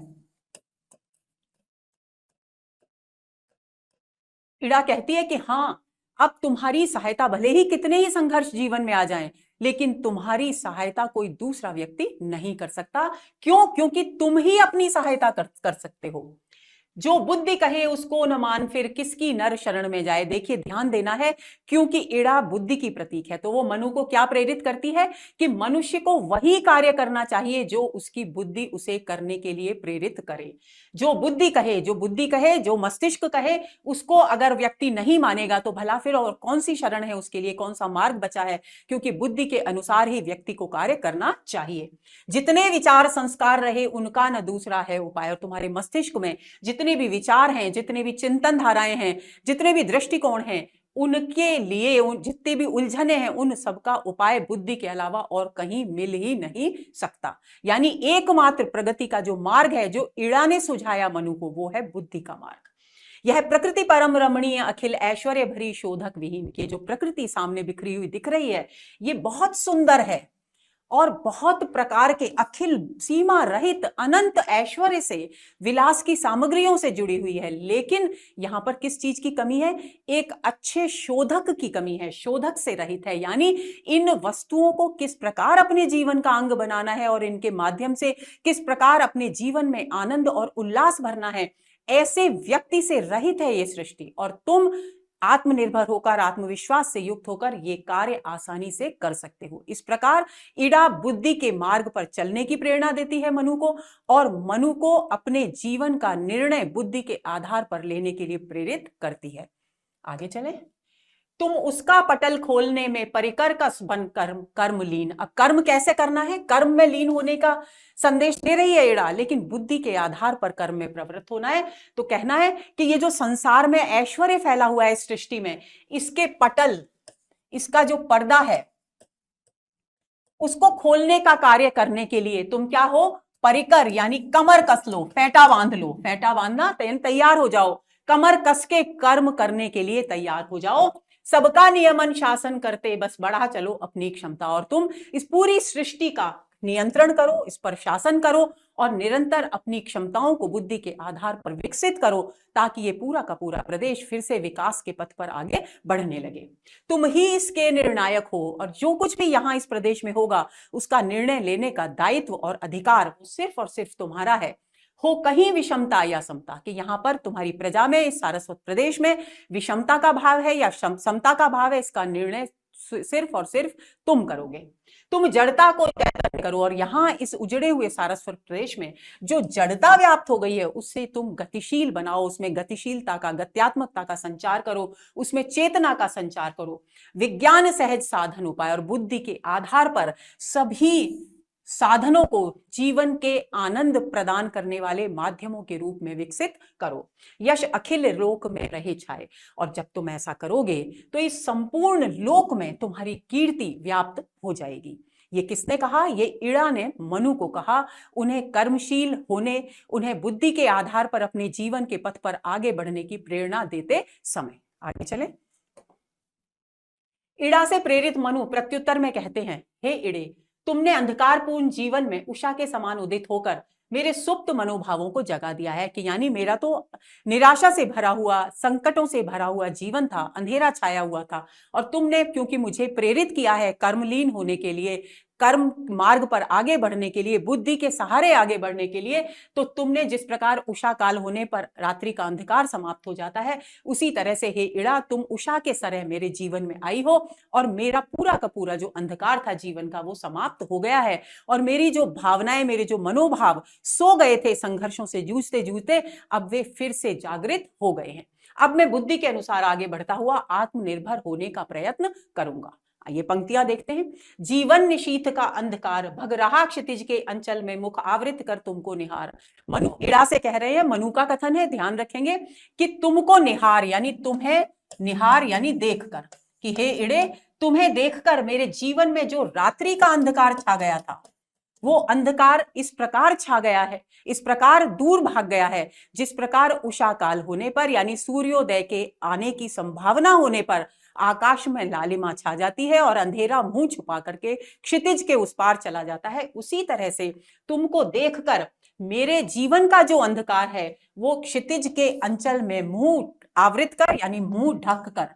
Speaker 1: इड़ा कहती है कि हाँ, अब तुम्हारी सहायता, भले ही कितने ही संघर्ष जीवन में आ जाएं, लेकिन तुम्हारी सहायता कोई दूसरा व्यक्ति नहीं कर सकता। क्यों? क्योंकि तुम ही अपनी सहायता कर सकते हो। जो बुद्धि कहे उसको न मान, फिर किसकी नर शरण में जाए। देखिए, ध्यान देना है, क्योंकि इड़ा बुद्धि की प्रतीक है, तो वो मनु को क्या प्रेरित करती है कि मनुष्य को वही कार्य करना चाहिए जो उसकी बुद्धि उसे करने के लिए प्रेरित करे। जो बुद्धि कहे, जो मस्तिष्क कहे, उसको अगर व्यक्ति नहीं मानेगा तो भला फिर और कौन सी शरण है उसके लिए, कौन सा मार्ग बचा है, क्योंकि बुद्धि के अनुसार ही व्यक्ति को कार्य करना चाहिए। जितने विचार संस्कार रहे उनका न दूसरा है उपाय। और तुम्हारे मस्तिष्क में जितने भी विचार हैं, जितने भी चिंतन धाराएं हैं, जितने भी दृष्टिकोण हैं, उनके लिए जितने भी उलझने हैं, उन सबका उपाय बुद्धि के अलावा और कहीं मिल ही नहीं सकता। यानी एकमात्र प्रगति का जो मार्ग है, जो इड़ा ने सुझाया मनु को, वो है बुद्धि का मार्ग। यह प्रकृति परम रमणीय अखिल ऐश्वर्य भरी शोधक विहीन की जो प्रकृति सामने बिखरी हुई दिख रही है, ये बहुत सुंदर है और बहुत प्रकार के अखिल सीमा रहित अनंत ऐश्वर्य से, विलास की सामग्रियों से जुड़ी हुई है। लेकिन यहां पर किस चीज की कमी है? एक अच्छे शोधक की कमी है, शोधक से रहित है। यानी इन वस्तुओं को किस प्रकार अपने जीवन का अंग बनाना है और इनके माध्यम से किस प्रकार अपने जीवन में आनंद और उल्लास भरना है, ऐसे व्यक्ति से रहित है ये सृष्टि। और तुम आत्मनिर्भर होकर, आत्मविश्वास से युक्त होकर ये कार्य आसानी से कर सकते हो। इस प्रकार इड़ा बुद्धि के मार्ग पर चलने की प्रेरणा देती है मनु को, और मनु को अपने जीवन का निर्णय बुद्धि के आधार पर लेने के लिए प्रेरित करती है। आगे चले। तुम उसका पटल खोलने में परिकर कस बन कर्म लीन। अब कर्म कैसे करना है, कर्म में लीन होने का संदेश दे रही है इड़ा, लेकिन बुद्धि के आधार पर कर्म में प्रवृत्त होना है। तो कहना है कि ये जो संसार में ऐश्वर्य फैला हुआ है सृष्टि में, इसके पटल, इसका जो पर्दा है, उसको खोलने का कार्य करने के लिए तुम क्या हो? परिकर, यानी कमर कस लो, फेंटा बांध लो। फेंटा बांधना, तैयार हो जाओ, कमर कस के कर्म करने के लिए तैयार हो जाओ। सबका नियमन शासन करते, बस बढ़ा चलो अपनी क्षमता, और तुम इस पूरी सृष्टि का नियंत्रण करो, इस पर शासन करो और निरंतर अपनी क्षमताओं को बुद्धि के आधार पर विकसित करो, ताकि ये पूरा का पूरा प्रदेश फिर से विकास के पथ पर आगे बढ़ने लगे। तुम ही इसके निर्णायक हो, और जो कुछ भी यहां इस प्रदेश में होगा उसका निर्णय लेने का दायित्व और अधिकार सिर्फ और सिर्फ तुम्हारा है। हो कहीं विषमता या समता, कि यहां पर तुम्हारी प्रजा में, इस सारस्वत प्रदेश में विषमता का भाव है या समता का भाव है, इसका निर्णय सिर्फ और सिर्फ तुम करोगे। तुम जड़ता को त्याग करो, और यहाँ इस उजड़े हुए सारस्वत प्रदेश में जो जड़ता व्याप्त हो गई है उससे तुम गतिशील बनाओ, उसमें गतिशीलता का, गत्यात्मकता का संचार करो, उसमें चेतना का संचार करो। विज्ञान सहज साधन उपाय और बुद्धि के आधार पर सभी साधनों को जीवन के आनंद प्रदान करने वाले माध्यमों के रूप में विकसित करो। यश अखिल लोक में रहे छाए, और जब तुम ऐसा करोगे तो इस संपूर्ण लोक में तुम्हारी कीर्ति व्याप्त हो जाएगी। ये किसने कहा? ये इड़ा ने मनु को कहा, उन्हें कर्मशील होने, उन्हें बुद्धि के आधार पर अपने जीवन के पथ पर आगे बढ़ने की प्रेरणा देते समय। आगे चले। इड़ा से प्रेरित मनु प्रत्युत्तर में कहते हैं, हे इड़े, तुमने अंधकारपूर्ण जीवन में उषा के समान उदित होकर मेरे सुप्त मनोभावों को जगा दिया है। कि यानी मेरा तो निराशा से भरा हुआ, संकटों से भरा हुआ जीवन था, अंधेरा छाया हुआ था, और तुमने क्योंकि मुझे प्रेरित किया है कर्मलीन होने के लिए, कर्म मार्ग पर आगे बढ़ने के लिए, बुद्धि के सहारे आगे बढ़ने के लिए, तो तुमने जिस प्रकार उषा काल होने पर रात्रि का अंधकार समाप्त हो जाता है, उसी तरह से हे इड़ा, तुम उषा के तरह मेरे जीवन में आई हो, और मेरा पूरा का पूरा जो अंधकार था जीवन का वो समाप्त हो गया है, और मेरी जो भावनाएं, मेरे जो मनोभाव सो गए थे संघर्षों से जूझते जूझते, अब वे फिर से जागृत हो गए हैं। अब मैं बुद्धि के अनुसार आगे बढ़ता हुआ आत्मनिर्भर होने का प्रयत्न करूंगा। ये पंक्तियां देखते हैं। जीवन निशीथ का अंधकार भग रहा क्षितिज के अंचल में, मुख आवृत कर तुमको निहार। मनु इड़ा से कह रहे हैं, मनु का कथन है, ध्यान रखेंगे, कि तुमको निहार यानी तुम्हें निहार यानी देखकर, कि हे इड़े, तुम्हें देखकर मेरे जीवन में जो रात्रि का अंधकार छा गया था, वो अंधकार इस प्रकार छा गया है, इस प्रकार दूर भाग गया है, जिस प्रकार उषा काल होने पर यानी सूर्योदय के आने की संभावना होने पर आकाश में लालिमा छा जाती है और अंधेरा मुंह छुपा करके क्षितिज के उस पार चला जाता है। उसी तरह से तुमको देखकर मेरे जीवन का जो अंधकार है वो क्षितिज के अंचल में मुंह आवृत कर यानी मुंह ढककर,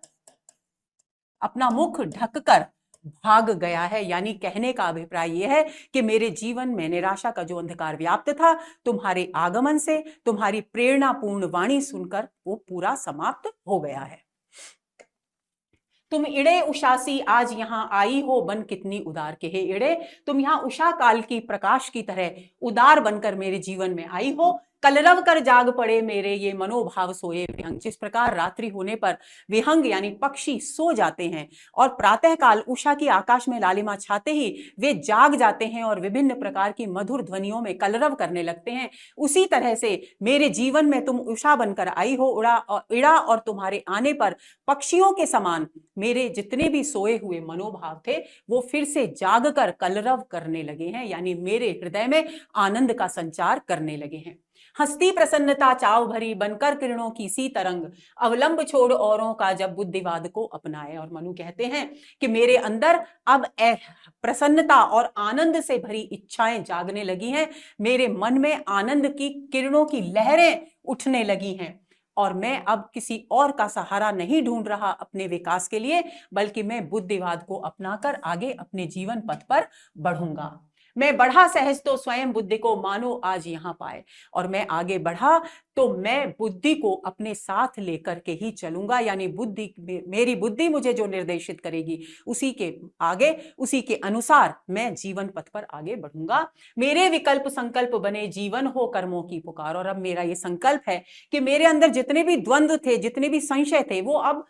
Speaker 1: अपना मुख ढककर भाग गया है। यानी कहने का अभिप्राय यह है कि मेरे जीवन में निराशा का जो अंधकार व्याप्त था, तुम्हारे आगमन से, तुम्हारी प्रेरणापूर्ण वाणी सुनकर वो पूरा समाप्त हो गया है। तुम इड़े उषासी आज यहाँ आई हो बन कितनी उदार के। हे इड़े, तुम यहाँ उषा काल की प्रकाश की तरह उदार बनकर मेरे जीवन में आई हो। कलरव कर जाग पड़े मेरे ये मनोभाव सोए विहंग। जिस प्रकार रात्रि होने पर विहंग यानी पक्षी सो जाते हैं और प्रातः काल उषा की आकाश में लालिमा छाते ही वे जाग जाते हैं और विभिन्न प्रकार की मधुर ध्वनियों में कलरव करने लगते हैं, उसी तरह से मेरे जीवन में तुम उषा बनकर आई हो इड़ा, और तुम्हारे आने पर पक्षियों के समान मेरे जितने भी सोए हुए मनोभाव थे वो फिर से जागकर कलरव करने लगे हैं, यानी मेरे हृदय में आनंद का संचार करने लगे हैं। हंसती प्रसन्नता चाव भरी बनकर किरणों की सी तरंग, अवलंब छोड़ औरों का जब बुद्धिवाद को अपनाए। और मनु कहते हैं कि मेरे अंदर अब प्रसन्नता और आनंद से भरी इच्छाएं जागने लगी हैं, मेरे मन में आनंद की किरणों की लहरें उठने लगी हैं, और मैं अब किसी और का सहारा नहीं ढूंढ रहा अपने विकास के लिए, बल्कि मैं बुद्धिवाद को अपनाकर आगे अपने जीवन पथ पर बढ़ूंगा। मैं बढ़ा सहज तो स्वयं बुद्धि को मानो आज यहाँ पाए, और मैं आगे बढ़ा तो मैं बुद्धि को अपने साथ लेकर के ही चलूंगा, यानी मेरी बुद्धि मुझे जो निर्देशित करेगी उसी के आगे, उसी के अनुसार मैं जीवन पथ पर आगे बढ़ूंगा। मेरे विकल्प संकल्प बने जीवन हो कर्मों की पुकार। और अब मेरा ये संकल्प है कि मेरे अंदर जितने भी द्वंद्व थे, जितने भी संशय थे, वो अब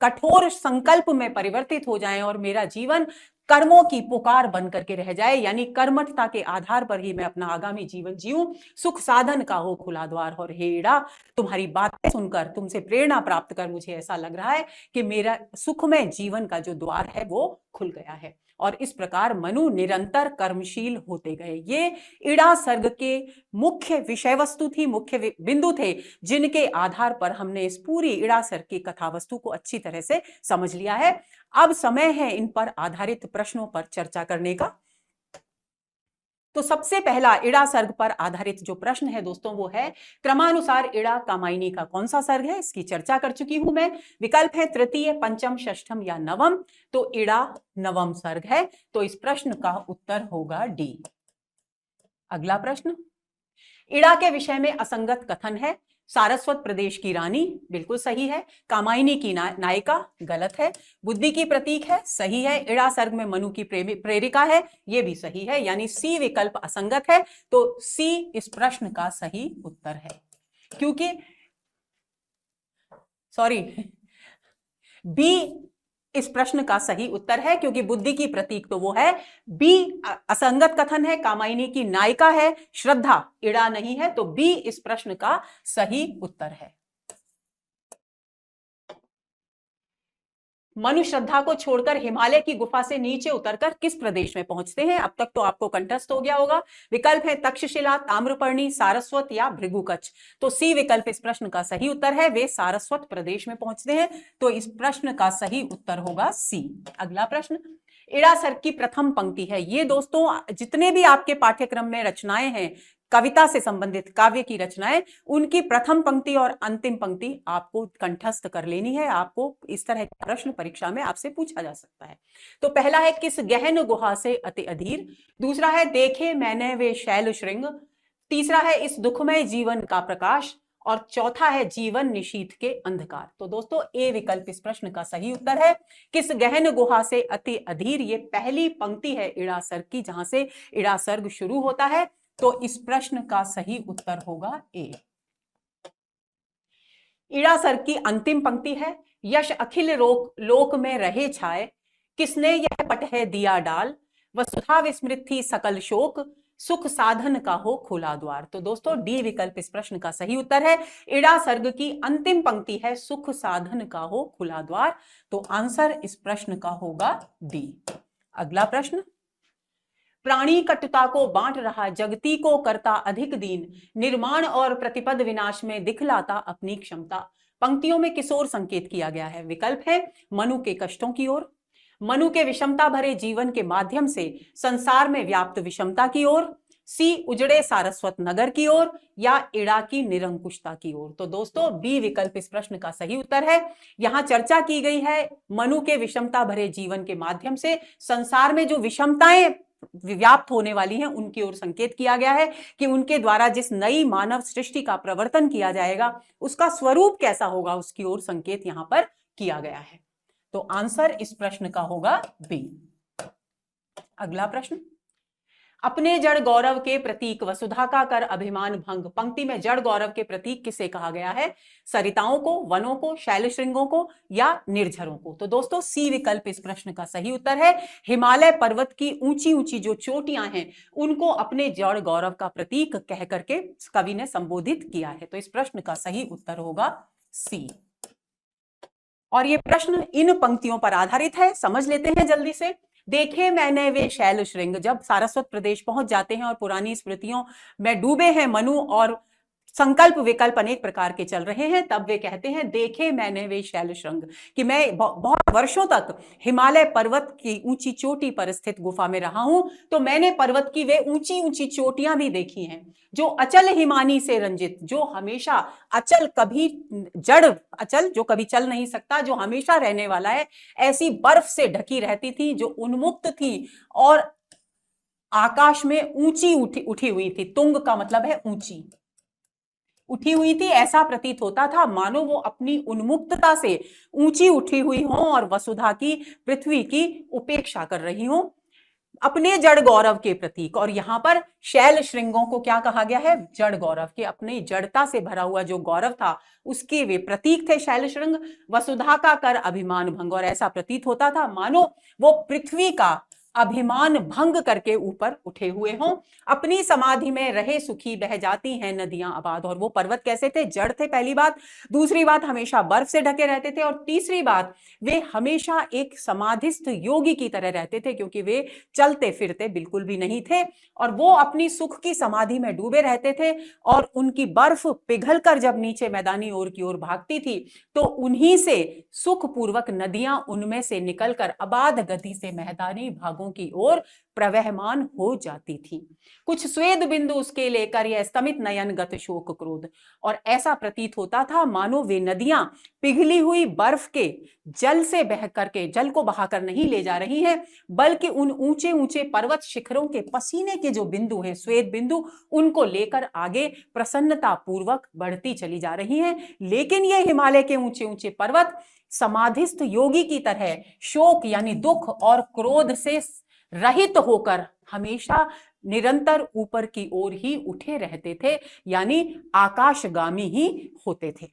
Speaker 1: कठोर संकल्प में परिवर्तित हो जाएं और मेरा जीवन कर्मों की पुकार बन करके रह जाए, यानी कर्मठता के आधार पर ही मैं अपना आगामी जीवन जीऊं। सुख साधन का हो खुला द्वार। और हे इड़ा, तुम्हारी बातें सुनकर, तुमसे प्रेरणा प्राप्त कर मुझे ऐसा लग रहा है कि मेरा सुखमय जीवन का जो द्वार है वो खुल गया है। और इस प्रकार मनु निरंतर कर्मशील होते गए। ये इड़ा सर्ग के मुख्य विषय वस्तु थी, मुख्य बिंदु थे, जिनके आधार पर हमने इस पूरी इड़ा सर्ग की कथा वस्तु को अच्छी तरह से समझ लिया है। अब समय है इन पर आधारित प्रश्नों पर चर्चा करने का। तो सबसे पहला इड़ा सर्ग पर आधारित जो प्रश्न है दोस्तों वो है, क्रमानुसार इड़ा कामायनी का कौन सा सर्ग है? इसकी चर्चा कर चुकी हूं मैं। विकल्प है तृतीय, पंचम, षष्ठम या नवम। तो इड़ा नवम सर्ग है, तो इस प्रश्न का उत्तर होगा डी। अगला प्रश्न, इड़ा के विषय में असंगत कथन है, सारस्वत प्रदेश की रानी, बिल्कुल सही है। कामायनी की नायिका, गलत है। बुद्धि की प्रतीक है, सही है। इड़ा सर्ग में मनु की प्रेरिका है, ये भी सही है, यानी सी विकल्प असंगत है। तो सी इस प्रश्न का सही उत्तर है, क्योंकि सॉरी, बी इस प्रश्न का सही उत्तर है, क्योंकि बुद्धि की प्रतीक तो वो है। बी असंगत कथन है, कामायनी की नायिका है, श्रद्धा इड़ा नहीं है, तो बी इस प्रश्न का सही उत्तर है। मनु श्रद्धा को छोड़कर हिमालय की गुफा से नीचे उतरकर किस प्रदेश में पहुंचते हैं? अब तक तो आपको कंठस्थ हो गया होगा। विकल्प है तक्षशिला, ताम्रपर्णी, सारस्वत या भृगुकच्छ। तो सी विकल्प इस प्रश्न का सही उत्तर है, वे सारस्वत प्रदेश में पहुंचते हैं। तो इस प्रश्न का सही उत्तर होगा सी। अगला प्रश्न, इड़ा सर्ग की प्रथम पंक्ति है। ये दोस्तों जितने भी आपके पाठ्यक्रम में रचनाएं हैं, कविता से संबंधित काव्य की रचनाएं, उनकी प्रथम पंक्ति और अंतिम पंक्ति आपको कंठस्थ कर लेनी है। आपको इस तरह के प्रश्न परीक्षा में आपसे पूछा जा सकता है। तो पहला है किस गहन गुहा से अति अधीर, दूसरा है देखे मैंने वे शैल श्रृंग, तीसरा है इस दुखमय जीवन का प्रकाश, और चौथा है जीवन निशीथ के अंधकार। तो दोस्तों ए विकल्प इस प्रश्न का सही उत्तर है। किस गहन गुहा से अति अधीर, ये पहली पंक्ति है इड़ा सर्ग की, जहां से इड़ा सर्ग शुरू होता है। तो इस प्रश्न का सही उत्तर होगा ए। इड़ा सर्ग की अंतिम पंक्ति है, यश अखिल लोक में रहे छाए, किसने यह पट है दिया डाल, वसुधा विस्मृत थी सकल शोक, सुख साधन का हो खुला द्वार। तो दोस्तों डी विकल्प इस प्रश्न का सही उत्तर है। इड़ा सर्ग की अंतिम पंक्ति है सुख साधन का हो खुला द्वार। तो आंसर इस प्रश्न का होगा डी। अगला प्रश्न, प्राणी कटुता को बांट रहा जगती को करता अधिक दीन, निर्माण और प्रतिपद विनाश में दिखलाता अपनी क्षमता। पंक्तियों में किस ओर संकेत किया गया है? विकल्प है मनु के कष्टों की ओर, मनु के विषमता भरे जीवन के माध्यम से संसार में व्याप्त विषमता की ओर, सी उजड़े सारस्वत नगर की ओर, या इड़ा की निरंकुशता की ओर। तो दोस्तों बी विकल्प इस प्रश्न का सही उत्तर है। यहां चर्चा की गई है मनु के विषमता भरे जीवन के माध्यम से संसार में जो विषमताएं व्याप्त होने वाली हैं उनकी ओर संकेत किया गया है, कि उनके द्वारा जिस नई मानव सृष्टि का प्रवर्तन किया जाएगा उसका स्वरूप कैसा होगा, उसकी ओर संकेत यहां पर किया गया है। तो आंसर इस प्रश्न का होगा बी। अगला प्रश्न, अपने जड़ गौरव के प्रतीक वसुधा का कर अभिमान भंग। पंक्ति में जड़ गौरव के प्रतीक किसे कहा गया है? सरिताओं को, वनों को, शैलश्रृंगों को, या निर्झरों को। तो दोस्तों सी विकल्प इस प्रश्न का सही उत्तर है। हिमालय पर्वत की ऊंची ऊंची जो चोटियां हैं उनको अपने जड़ गौरव का प्रतीक कह करके कवि ने संबोधित किया है। तो इस प्रश्न का सही उत्तर होगा सी। और ये प्रश्न इन पंक्तियों पर आधारित है, समझ लेते हैं जल्दी से। देखे मैंने वे शैल श्रृंग, जब सारस्वत प्रदेश पहुंच जाते हैं और पुरानी स्मृतियों में डूबे हैं मनु और संकल्प विकल्प अनेक प्रकार के चल रहे हैं, तब वे कहते हैं देखे मैंने वे शैल श्रृंग, कि मैं बहुत वर्षों तक हिमालय पर्वत की ऊंची चोटी पर स्थित गुफा में रहा हूं, तो मैंने पर्वत की वे ऊंची ऊंची चोटियां भी देखी हैं जो अचल हिमानी से रंजित, जो हमेशा अचल, कभी जड़ अचल, जो कभी चल नहीं सकता, जो हमेशा रहने वाला है, ऐसी बर्फ से ढकी रहती थी, जो उन्मुक्त थी और आकाश में ऊंची उठी हुई थी। तुंग का मतलब है ऊंची, उठी हुई थी, ऐसा प्रतीत होता था मानो वो अपनी उन्मुक्तता से ऊंची उठी हुई हो और वसुधा की, पृथ्वी की उपेक्षा कर रही हो, अपने जड़ गौरव के प्रतीक। और यहां पर शैल श्रृंगों को क्या कहा गया है? जड़ गौरव के, अपनी जड़ता से भरा हुआ जो गौरव था उसके वे प्रतीक थे शैल श्रृंग। वसुधा का कर अभिमान भंग, और ऐसा प्रतीत होता था मानो वो पृथ्वी का अभिमान भंग करके ऊपर उठे हुए हों। अपनी समाधि में रहे सुखी बह जाती हैं नदियां आबाद। और वो पर्वत कैसे थे? जड़ थे, पहली बात। दूसरी बात, हमेशा बर्फ से ढके रहते थे। और तीसरी बात, वे हमेशा एक समाधिस्थ योगी की तरह रहते थे, क्योंकि वे चलते फिरते बिल्कुल भी नहीं थे और वो अपनी सुख की समाधि में डूबे रहते थे। और उनकी बर्फ पिघलकर जब नीचे मैदानी ओर की ओर भागती थी तो उन्हीं से सुखपूर्वक नदियां उनमें से निकलकर अबाध गति से मैदानी भागों की ओर प्रवहमान हो जाती थी। कुछ स्वेद बिंदु उसके लेकर यह स्तमित नयन गत शोक क्रोध, और ऐसा प्रतीत होता था मानो वे नदियां पिघली हुई बर्फ के जल से बह करके, जल को बहाकर नहीं ले जा रही हैं, बल्कि उन ऊंचे ऊंचे पर्वत शिखरों के पसीने के जो बिंदु हैं, श्वेत बिंदु, उनको लेकर आगे प्रसन्नता पूर्वक बढ़ती चली जा रही हैं। लेकिन ये हिमालय के ऊंचे ऊंचे पर्वत समाधिस्थ योगी की तरह शोक यानी दुख और क्रोध से रहित होकर हमेशा निरंतर ऊपर की ओर ही उठे रहते थे, यानी आकाशगामी ही होते थे।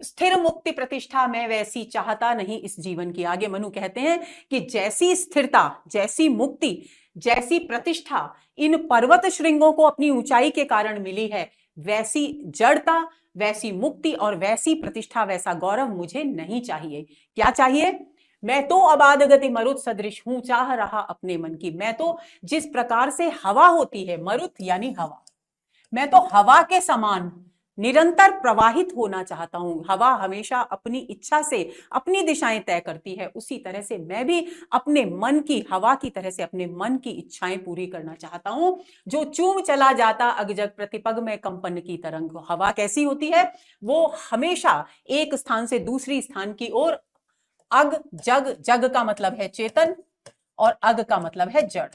Speaker 1: स्थिर मुक्ति प्रतिष्ठा में वैसी चाहता नहीं इस जीवन की। आगे मनु कहते हैं कि जैसी स्थिरता, जैसी मुक्ति, जैसी प्रतिष्ठा इन पर्वत श्रृंगों को अपनी ऊंचाई के कारण मिली है, वैसी जड़ता, वैसी मुक्ति और वैसी प्रतिष्ठा, वैसा गौरव मुझे नहीं चाहिए। क्या चाहिए? मैं तो अबाध गति मरुत सदृश हूं, चाह रहा अपने मन की। मैं तो जिस प्रकार से हवा होती है, मरुत यानी हवा, मैं तो हवा के समान निरंतर प्रवाहित होना चाहता हूं। हवा हमेशा अपनी इच्छा से अपनी दिशाएं तय करती है, उसी तरह से मैं भी अपने मन की, हवा की तरह से अपने मन की इच्छाएं पूरी करना चाहता हूं। जो चूम चला जाता अगजग प्रतिपग में कंपन की तरंग। हवा कैसी होती है? वो हमेशा एक स्थान से दूसरी स्थान की ओर, अग जग, जग का मतलब है चेतन और अग का मतलब है जड़,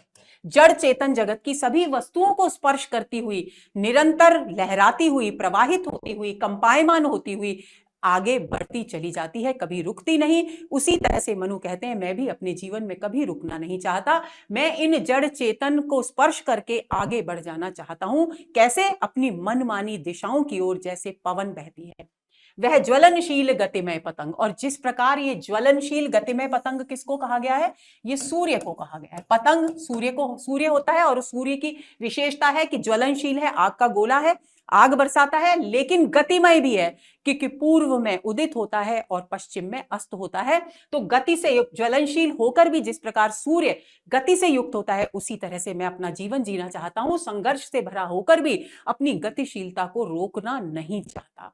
Speaker 1: जड़ चेतन जगत की सभी वस्तुओं को स्पर्श करती हुई, निरंतर लहराती हुई, प्रवाहित होती हुई, कंपायमान होती हुई आगे बढ़ती चली जाती है, कभी रुकती नहीं। उसी तरह से मनु कहते हैं मैं भी अपने जीवन में कभी रुकना नहीं चाहता। मैं इन जड़ चेतन को स्पर्श करके आगे बढ़ जाना चाहता हूं। कैसे? अपनी मनमानी दिशाओं की ओर जैसे पवन बहती है वह ज्वलनशील गतिमय पतंग। और जिस प्रकार ये ज्वलनशील गतिमय पतंग किसको कहा गया है? ये सूर्य को कहा गया है। पतंग सूर्य को, सूर्य होता है और सूर्य की विशेषता है कि ज्वलनशील है, आग का गोला है, आग बरसाता है, लेकिन गतिमय भी है क्योंकि पूर्व में उदित होता है और पश्चिम में अस्त होता है। तो गति से युक्त, ज्वलनशील होकर भी जिस प्रकार सूर्य गति से युक्त होता है, उसी तरह से मैं अपना जीवन जीना चाहता हूं, संघर्ष से भरा होकर भी अपनी गतिशीलता को रोकना नहीं चाहता।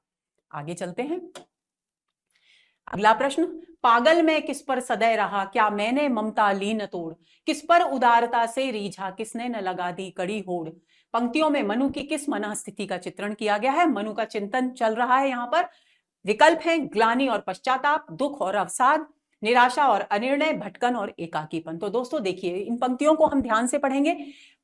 Speaker 1: आगे चलते हैं। अगला प्रश्न, पागल मैं किस पर सदै रहा, क्या मैंने ममता ली न तोड़, किस पर उदारता से रीझा, किसने न लगा दी कड़ी होड़। पंक्तियों में मनु की किस मन स्थिति का चित्रण किया गया है? मनु का चिंतन चल रहा है। यहां पर विकल्प हैं ग्लानि और पश्चाताप, दुख और अवसाद, निराशा और अनिर्णय, भटकन और एकाकीपन। तो दोस्तों देखिए, इन पंक्तियों को हम ध्यान से पढ़ेंगे।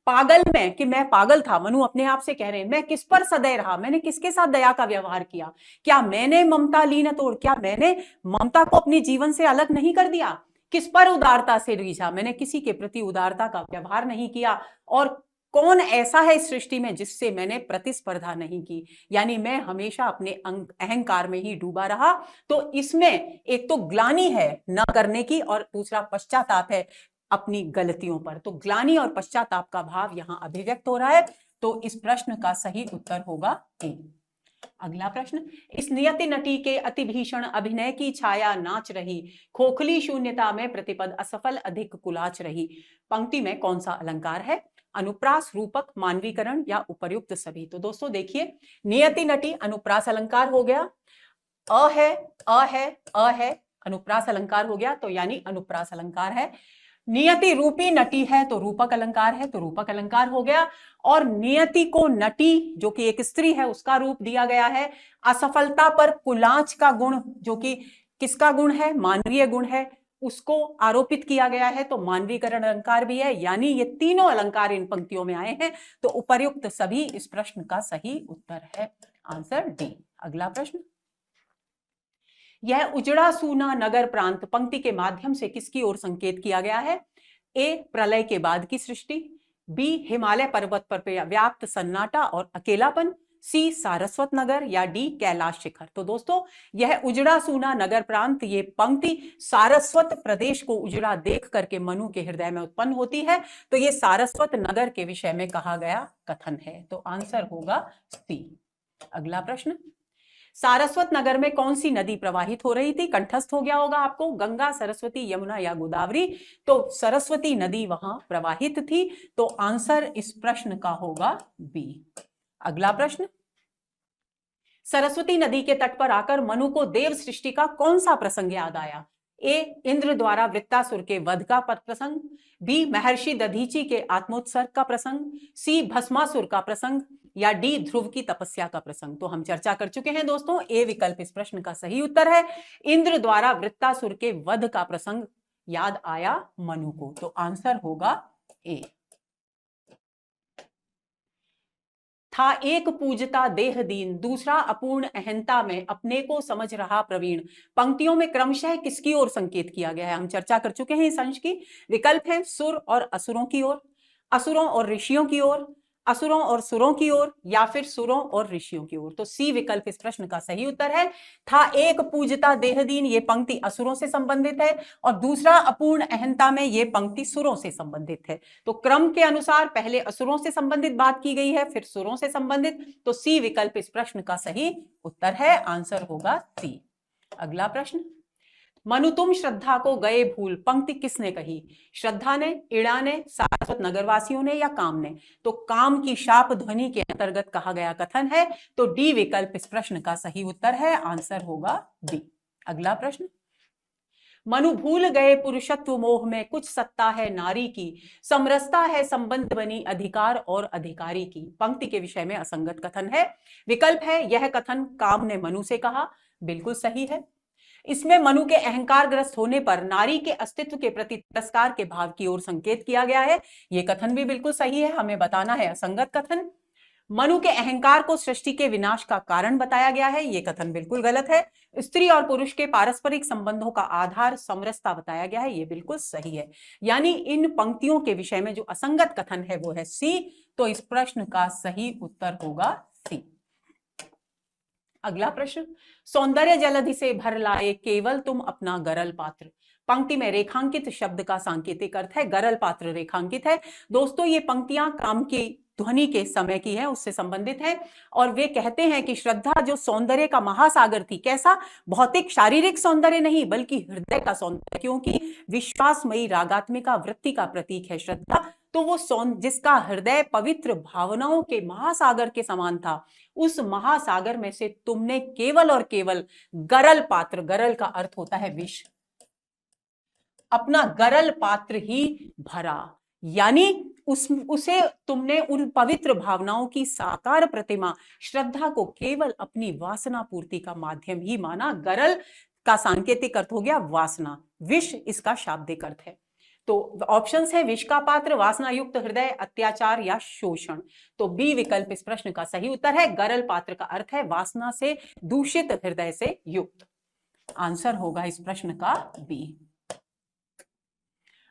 Speaker 1: पागल में, कि मैं पागल था, मनु अपने आप से कह रहे हैं। मैं किस पर सदै रहा, मैंने किसके साथ दया का व्यवहार किया। क्या मैंने ममता ली न तोड़, क्या मैंने ममता को अपने जीवन से अलग नहीं कर दिया। किस पर उदारता से रीझा, मैंने किसी के प्रति उदारता का व्यवहार नहीं किया। और कौन ऐसा है इस सृष्टि में जिससे मैंने प्रतिस्पर्धा नहीं की, यानी मैं हमेशा अपने अहंकार में ही डूबा रहा। तो इसमें एक तो ग्लानि है न करने की और दूसरा पश्चाताप है अपनी गलतियों पर। तो ग्लानि और पश्चाताप का भाव यहां अभिव्यक्त हो रहा है। तो इस प्रश्न का सही उत्तर होगा ए। अगला प्रश्न, इस नियति नटी के अति भीषण अभिनय की छाया नाच रही, खोखली शून्यता में प्रतिपद असफल अधिक कुलाच रही। पंक्ति में कौन सा अलंकार है? अनुप्रास, रूपक, मानवीकरण या उपर्युक्त सभी। तो दोस्तों देखिए, नियति नटी अनुप्रास अलंकार हो गया, अ है, अ है, अ है, अनुप्रास अलंकार हो गया, तो यानी अनुप्रास अलंकार है। नियति रूपी नटी है तो रूपक अलंकार है, तो रूपक अलंकार हो गया। और नियति को नटी, जो कि एक स्त्री है, उसका रूप दिया गया है। असफलता पर कुलाच का गुण, जो कि किसका गुण है? मानवीय गुण है, उसको आरोपित किया गया है, तो मानवीकरण अलंकार भी है। यानी ये तीनों अलंकार इन पंक्तियों में आए हैं, तो उपर्युक्त सभी इस प्रश्न का सही उत्तर है। Answer D. अगला प्रश्न, यह उजड़ा सूना नगर प्रांत पंक्ति के माध्यम से किसकी ओर संकेत किया गया है? ए, प्रलय के बाद की सृष्टि, बी, हिमालय पर्वत पर व्याप्त सन्नाटा और अकेलापन, सी, सारस्वत नगर, या डी, कैलाश शिखर। तो दोस्तों यह उजड़ा सूना नगर प्रांत, ये पंक्ति सारस्वत प्रदेश को उजड़ा देख करके मनु के हृदय में उत्पन्न होती है। तो ये सारस्वत नगर के विषय में कहा गया कथन है, तो आंसर होगा सी। अगला प्रश्न, सारस्वत नगर में कौन सी नदी प्रवाहित हो रही थी? कंठस्थ हो गया होगा आपको, गंगा, सरस्वती, यमुना या गोदावरी। तो सरस्वती नदी वहां प्रवाहित थी, तो आंसर इस प्रश्न का होगा बी। अगला प्रश्न, सरस्वती नदी के तट पर आकर मनु को देव सृष्टि का कौन सा प्रसंग याद आया? ए इंद्र द्वारा वृत्तासुर के वध का प्रसंग, बी महर्षि दधीचि के आत्मोत्सर्ग का प्रसंग, सी भस्मासुर का प्रसंग, या डी ध्रुव की तपस्या का प्रसंग। तो हम चर्चा कर चुके हैं दोस्तों, ए विकल्प इस प्रश्न का सही उत्तर है। इंद्र द्वारा वृत्तासुर के वध का प्रसंग याद आया मनु को, तो आंसर होगा ए। था एक पूजता देह दीन, दूसरा अपूर्ण अहंता में अपने को समझ रहा प्रवीण। पंक्तियों में क्रमशः किसकी ओर संकेत किया गया है, हम चर्चा कर चुके हैं इस अंश की। विकल्प है सुर और असुरों की ओर, असुरों और ऋषियों की ओर, असुरों और सुरों की ओर, या फिर सुरों और ऋषियों की ओर। तो सी विकल्प इस प्रश्न का सही उत्तर है। था एक पूजता देहदीन, ये पंक्ति असुरों से संबंधित है, और दूसरा अपूर्ण अहंता में ये पंक्ति सुरों से संबंधित है। तो क्रम के अनुसार पहले असुरों से संबंधित बात की गई है, फिर सुरों से संबंधित। तो सी विकल्प इस प्रश्न का सही उत्तर है, आंसर होगा सी। अगला प्रश्न, मनु तुम श्रद्धा को गए भूल, पंक्ति किसने कही? श्रद्धा ने, इड़ा ने, सारस्वत नगरवासियों ने, या काम ने? तो काम की शाप ध्वनि के अंतर्गत कहा गया कथन है, तो डी विकल्प इस प्रश्न का सही उत्तर है, आंसर होगा डी। अगला प्रश्न, मनु भूल गए पुरुषत्व मोह में, कुछ सत्ता है नारी की, समरसता है संबंध बनी अधिकार और अधिकारी की। पंक्ति के विषय में असंगत कथन है। विकल्प है यह कथन काम ने मनु से कहा, बिल्कुल सही है। इसमें मनु के अहंकार ग्रस्त होने पर नारी के अस्तित्व के प्रति तिरस्कार के भाव की ओर संकेत किया गया है, यह कथन भी बिल्कुल सही है। हमें बताना है असंगत कथन। मनु के अहंकार को सृष्टि के विनाश का कारण बताया गया है, यह कथन बिल्कुल गलत है। स्त्री और पुरुष के पारस्परिक संबंधों का आधार समरसता बताया गया है, यह बिल्कुल सही है। यानी इन पंक्तियों के विषय में जो असंगत कथन है वो है सी, तो इस प्रश्न का सही उत्तर होगा सी। अगला प्रश्न, सौंदर्य जलधि से भर लाए केवल तुम अपना गरल पात्र। पंक्ति में रेखांकित शब्द का सांकेतिक अर्थ है गरल पात्र रेखांकित है। दोस्तों ये पंक्तियां काम की ध्वनि के समय की है, उससे संबंधित है। और वे कहते हैं कि श्रद्धा जो सौंदर्य का महासागर थी, कैसा? भौतिक शारीरिक सौंदर्य नहीं बल्कि हृदय का सौंदर्य, क्योंकि विश्वासमयी रागात्मिका वृत्ति का प्रतीक है श्रद्धा। तो वो जिसका हृदय पवित्र भावनाओं के महासागर के समान था, उस महासागर में से तुमने केवल और केवल गरल पात्र, गरल का अर्थ होता है विष, अपना गरल पात्र ही भरा। यानी उसे तुमने उन पवित्र भावनाओं की साकार प्रतिमा श्रद्धा को केवल अपनी वासना पूर्ति का माध्यम ही माना। गरल का सांकेतिक अर्थ हो गया वासना, विष इसका शाब्दिक अर्थ है। तो ऑप्शंस है विष का पात्र, वासना युक्त हृदय, अत्याचार या शोषण। तो बी विकल्प इस प्रश्न का सही उत्तर है। गरल पात्र का अर्थ है वासना से दूषित हृदय से युक्त। आंसर होगा इस प्रश्न का बी।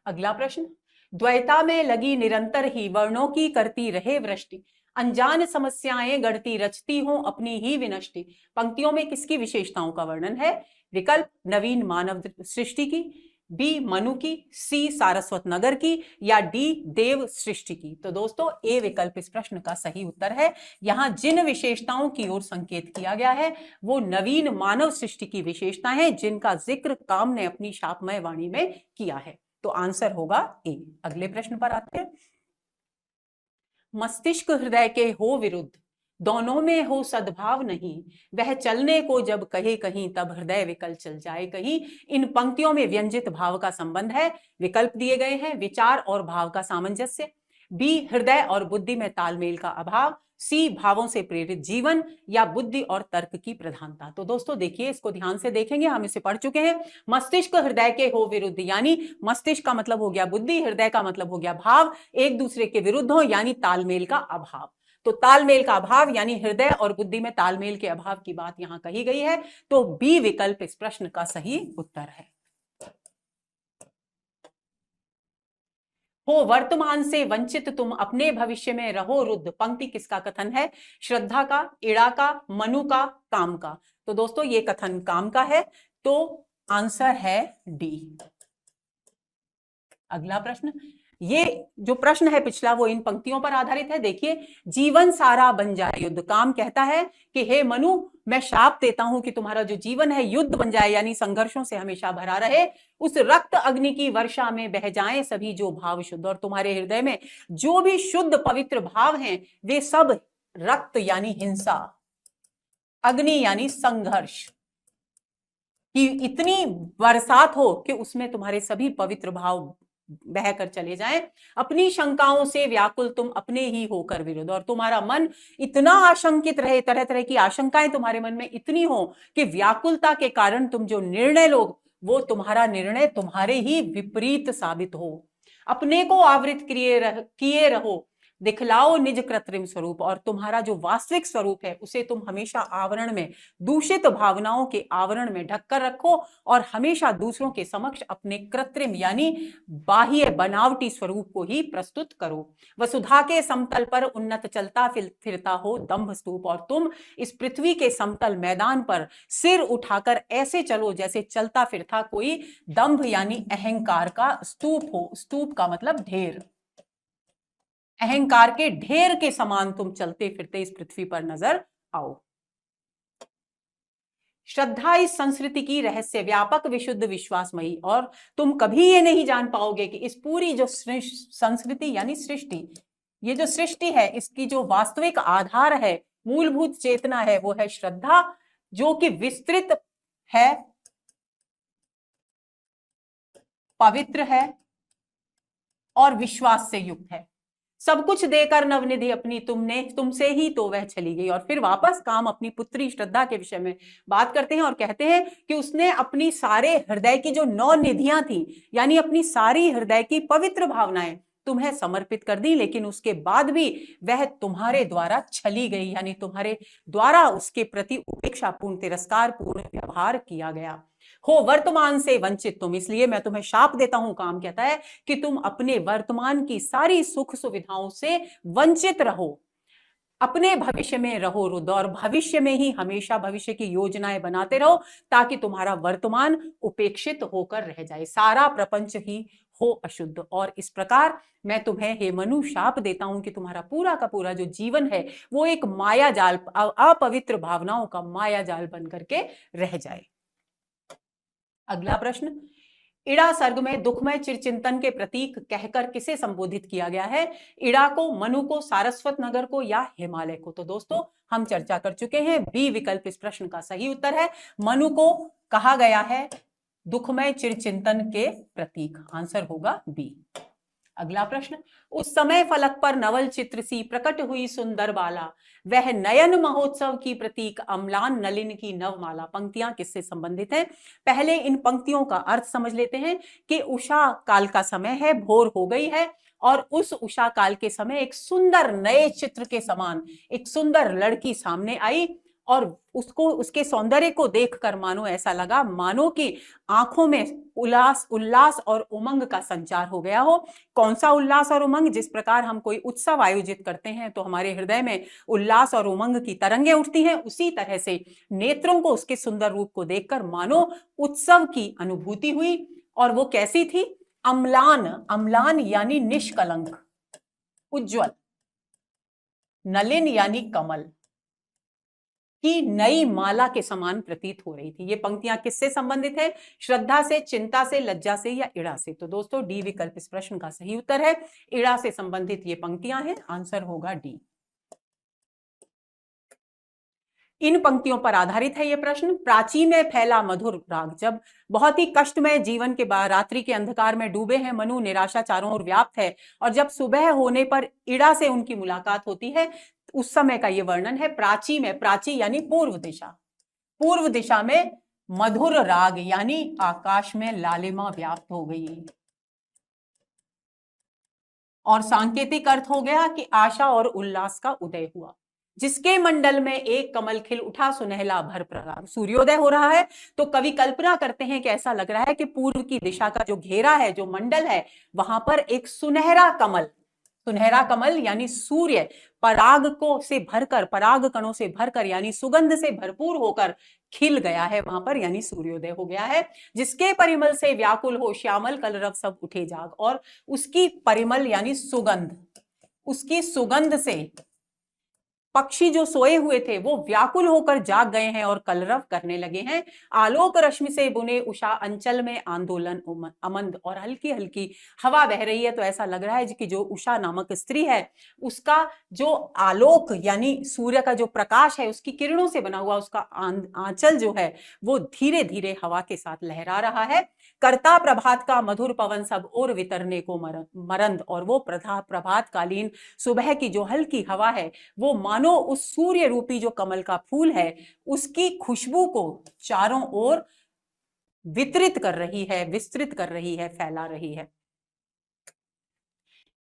Speaker 1: अगला प्रश्न, द्वैता में लगी निरंतर ही वर्णों की करती रहे वृष्टि, अनजान समस्याएं गढ़ती रचती हो अपनी ही विनष्टि। पंक्तियों में किसकी विशेषताओं का वर्णन है? विकल्प नवीन मानव सृष्टि की, बी मनु की, सी सारस्वत नगर की, या डी देव सृष्टि की। तो दोस्तों ए विकल्प इस प्रश्न का सही उत्तर है। यहां जिन विशेषताओं की ओर संकेत किया गया है वो नवीन मानव सृष्टि की विशेषताएं हैं, जिनका जिक्र काम ने अपनी शापमय वाणी में किया है। तो आंसर होगा ए। अगले प्रश्न पर आते हैं, मस्तिष्क हृदय के हो विरुद्ध, दोनों में हो सद्भाव नहीं, वह चलने को जब कहे कहीं तब हृदय विकल चल जाए कहीं। इन पंक्तियों में व्यंजित भाव का संबंध है। विकल्प दिए गए हैं विचार और भाव का सामंजस्य, बी हृदय और बुद्धि में तालमेल का अभाव, सी भावों से प्रेरित जीवन, या बुद्धि और तर्क की प्रधानता। तो दोस्तों देखिए, इसको ध्यान से देखेंगे, हम इसे पढ़ चुके हैं। मस्तिष्क हृदय के हो विरुद्ध, यानी मस्तिष्क का मतलब हो गया बुद्धि, हृदय का मतलब हो गया भाव, एक दूसरे के विरुद्ध हो यानी तालमेल का अभाव। तो तालमेल का अभाव यानी हृदय और बुद्धि में तालमेल के अभाव की बात यहां कही गई है। तो बी विकल्प इस प्रश्न का सही उत्तर है। हो वर्तमान से वंचित तुम अपने भविष्य में रहो रुद्ध, पंक्ति किसका कथन है? श्रद्धा का, इड़ा का, मनु का, काम का। तो दोस्तों ये कथन काम का है, तो आंसर है डी। अगला प्रश्न, ये जो प्रश्न है पिछला वो इन पंक्तियों पर आधारित है। देखिए, जीवन सारा बन जाए युद्ध, काम कहता है कि हे मनु, मैं शाप देता हूं कि तुम्हारा जो जीवन है युद्ध बन जाए, यानी संघर्षों से हमेशा भरा रहे। उस रक्त अग्नि की वर्षा में बह जाएं सभी जो भाव शुद्ध, और तुम्हारे हृदय में जो भी शुद्ध पवित्र भाव हैं वे सब रक्त यानी हिंसा, अग्नि यानी संघर्ष कि इतनी बरसात हो कि उसमें तुम्हारे सभी पवित्र भाव बहकर चले जाएं। अपनी शंकाओं से व्याकुल तुम अपने ही होकर विरुद्ध, और तुम्हारा मन इतना आशंकित रहे, तरह तरह की आशंकाएं तुम्हारे मन में इतनी हो कि व्याकुलता के कारण तुम जो निर्णय लो वो तुम्हारा निर्णय तुम्हारे ही विपरीत साबित हो। अपने को आवृत किए रहो, दिखलाओ निज कृत्रिम स्वरूप, और तुम्हारा जो वास्तविक स्वरूप है उसे तुम हमेशा आवरण में, दूषित भावनाओं के आवरण में ढककर रखो, और हमेशा दूसरों के समक्ष अपने कृत्रिम यानी बाह्य बनावटी स्वरूप को ही प्रस्तुत करो। वसुधा के समतल पर उन्नत चलता फिरता हो दंभ स्तूप, और तुम इस पृथ्वी के समतल मैदान पर सिर उठाकर ऐसे चलो जैसे चलता फिरता कोई दंभ यानी अहंकार का स्तूप हो। स्तूप का मतलब ढेर, अहंकार के ढेर के समान तुम चलते फिरते इस पृथ्वी पर नजर आओ। श्रद्धा इस संस्कृति की रहस्य व्यापक विशुद्ध विश्वासमयी, और तुम कभी ये नहीं जान पाओगे कि इस पूरी जो संस्कृति यानी सृष्टि, ये जो सृष्टि है इसकी जो वास्तविक आधार है, मूलभूत चेतना है, वो है श्रद्धा, जो कि विस्तृत है, पवित्र है और विश्वास से युक्त है। सब कुछ देकर नवनिधि अपनी तुमसे ही तो वह चली गई। और फिर वापस काम अपनी पुत्री श्रद्धा के विषय में बात करते हैं और कहते हैं कि उसने अपनी सारे हृदय की जो 9 निधियां थी, यानी अपनी सारी हृदय की पवित्र भावनाएं तुम्हें समर्पित कर दी, लेकिन उसके बाद भी वह तुम्हारे द्वारा छली गई, यानी तुम्हारे द्वारा उसके प्रति उपेक्षापूर्ण, तिरस्कारपूर्ण व्यवहार किया गया। हो वर्तमान से वंचित तुम, इसलिए मैं तुम्हें शाप देता हूं, काम कहता है कि तुम अपने वर्तमान की सारी सुख सुविधाओं से वंचित रहो, अपने भविष्य में रहो रुद्र, और भविष्य में ही हमेशा भविष्य की योजनाएं बनाते रहो ताकि तुम्हारा वर्तमान उपेक्षित होकर रह जाए, सारा प्रपंच ही हो अशुद्ध। और इस प्रकार मैं तुम्हें हे मनु शाप देता हूं कि तुम्हारा पूरा का पूरा जो जीवन है वो एक माया जाल, अपवित्र भावनाओं का माया जाल बन करके रह जाए। अगला प्रश्न, इड़ा सर्ग में दुखमय चिरचिंतन के प्रतीक कहकर किसे संबोधित किया गया है? इड़ा को, मनु को, सारस्वत नगर को या हिमालय को? तो दोस्तों हम चर्चा कर चुके हैं, बी विकल्प इस प्रश्न का सही उत्तर है। मनु को कहा गया है दुखमय चिरचिंतन के प्रतीक, आंसर होगा बी। अगला प्रश्न, उस समय फलक पर नवल चित्र सी प्रकट हुई सुंदर बाला, वह नयन महोत्सव की प्रतीक अम्लान नलिन की नवमाला। पंक्तियां किससे संबंधित हैं? पहले इन पंक्तियों का अर्थ समझ लेते हैं कि उषा काल का समय है, भोर हो गई है, और उस उषा काल के समय एक सुंदर नए चित्र के समान एक सुंदर लड़की सामने आई, और उसको, उसके सौंदर्य को देखकर मानो ऐसा लगा मानो कि आंखों में उल्लास और उमंग का संचार हो गया हो। कौन सा उल्लास और उमंग? जिस प्रकार हम कोई उत्सव आयोजित करते हैं तो हमारे हृदय में उल्लास और उमंग की तरंगें उठती हैं, उसी तरह से नेत्रों को उसके सुंदर रूप को देखकर मानो उत्सव की अनुभूति हुई। और वो कैसी थी? अम्लान, अम्लान यानी निष्कलंक, उज्जवल, नलिन यानी कमल की नई माला के समान प्रतीत हो रही थी। ये पंक्तियां किससे संबंधित है? श्रद्धा से, चिंता से, लज्जा से या इड़ा से? तो दोस्तों डी विकल्प इस प्रश्न का सही उत्तर है। इड़ा से संबंधित ये पंक्तियां हैं, आंसर होगा डी। इन पंक्तियों पर आधारित है यह प्रश्न। प्राची में फैला मधुर राग, जब बहुत ही कष्टमय जीवन के बाद रात्रि के अंधकार में डूबे हैं मनु, निराशा चारों ओर व्याप्त है, और जब सुबह होने पर इड़ा से उनकी मुलाकात होती है, उस समय का यह वर्णन है। प्राची में, प्राची यानी पूर्व दिशा, पूर्व दिशा में मधुर राग यानी आकाश में लालिमा व्याप्त हो गई, और सांकेतिक अर्थ हो गया कि आशा और उल्लास का उदय हुआ। जिसके मंडल में एक कमल खिल उठा सुनहला भर प्रगार, सूर्योदय हो रहा है, तो कवि कल्पना करते हैं कि ऐसा लग रहा है कि पूर्व की दिशा का जो घेरा है, जो मंडल है, वहां पर एक सुनहरा कमल, सुनहरा कमल यानी सूर्य पराग को से भरकर, पराग कणों से भरकर यानी सुगंध से भरपूर होकर खिल गया है वहां पर, यानी सूर्योदय हो गया है। जिसके परिमल से व्याकुल हो श्यामल कलरव सब उठे जाग, और उसकी परिमल यानी सुगंध, उसकी सुगंध से पक्षी जो सोए हुए थे वो व्याकुल होकर जाग गए हैं और कलरव करने लगे हैं। आलोक रश्मि से बुने उषा अंचल में आंदोलन अमंद, और हल्की हल्की हवा बह रही है। तो ऐसा लग रहा है कि जो उषा नामक स्त्री है उसका जो आलोक यानी सूर्य का जो प्रकाश है उसकी किरणों से बना हुआ उसका आंचल जो है वो धीरे धीरे हवा के साथ लहरा रहा है। करता प्रभात का मधुर पवन सब और वितरने को मरंद, और वो प्रभात कालीन सुबह की जो हल्की हवा है वो मानो उस सूर्य रूपी जो कमल का फूल है उसकी खुशबू को चारों ओर वितरित कर रही है, विस्तृत कर रही है, फैला रही है।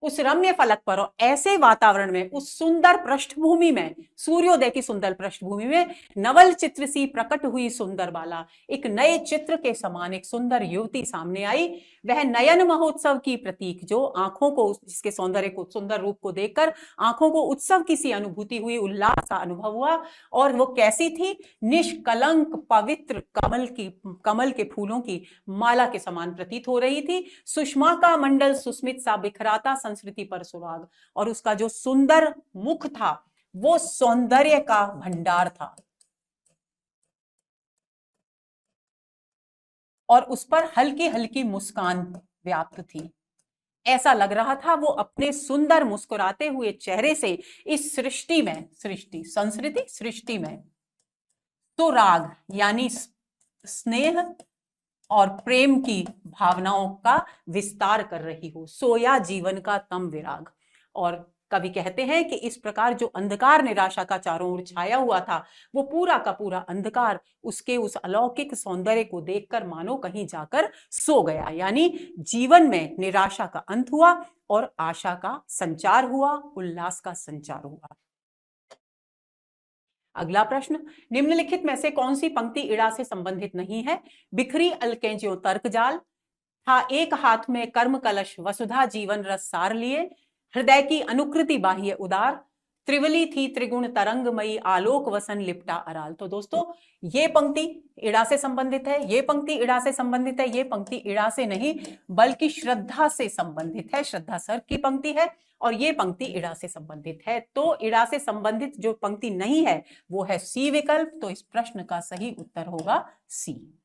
Speaker 1: उस रम्य फलक पर और ऐसे वातावरण में, उस सुंदर पृष्ठभूमि में, सूर्योदय की सुंदर पृष्ठभूमि में नवल चित्र सी प्रकट हुई सुंदर बाला, एक नए चित्र के समान एक सुंदर युवती सामने आई। वह नयन महोत्सव की प्रतीक, जो आंखों को, जिसके सौंदर्य को, सुंदर रूप को देखकर आंखों को उत्सव की सी अनुभूति हुई, उल्लास का अनुभव हुआ। और वो कैसी थी? निष्कलंक पवित्र कमल के फूलों की माला के समान प्रतीत हो रही थी। सुषमा का मंडल सुस्मित सा बिखराता संस्कृति पर सुराग, और उसका जो सुंदर मुख था वो सौंदर्य का भंडार था, और उस पर हल्की हल्की मुस्कान व्याप्त थी। ऐसा लग रहा था वो अपने सुंदर मुस्कुराते हुए चेहरे से इस सृष्टि में, सृष्टि में तो राग यानी स्नेह और प्रेम की भावनाओं का विस्तार कर रही हो। सोया जीवन का तम विराग। और कवि कहते हैं कि इस प्रकार जो अंधकार निराशा का चारों ओर छाया हुआ था वो पूरा का पूरा अंधकार उसके उस अलौकिक सौंदर्य को देखकर मानो कहीं जाकर सो गया। यानी जीवन में निराशा का अंत हुआ और आशा का संचार हुआ, उल्लास का संचार हुआ। अगला प्रश्न, निम्नलिखित में से कौन सी पंक्ति इड़ा से संबंधित नहीं है? बिखरी अलकें ज्यों तर्क जाल, था एक हाथ में कर्म कलश वसुधा जीवन रस सार लिए, हृदय की अनुकृति बाह्य उदार, त्रिवली थी त्रिगुण तरंगमयी आलोक वसन लिपटा अराल। तो दोस्तों ये पंक्ति इड़ा से संबंधित है, ये पंक्ति इड़ा से संबंधित है, ये पंक्ति इड़ा से नहीं बल्कि श्रद्धा से संबंधित है। श्रद्धा सर की पंक्ति है और ये पंक्ति इड़ा से संबंधित है। तो इड़ा से संबंधित जो पंक्ति नहीं है वो है सी विकल्प। तो इस प्रश्न का सही उत्तर होगा सी।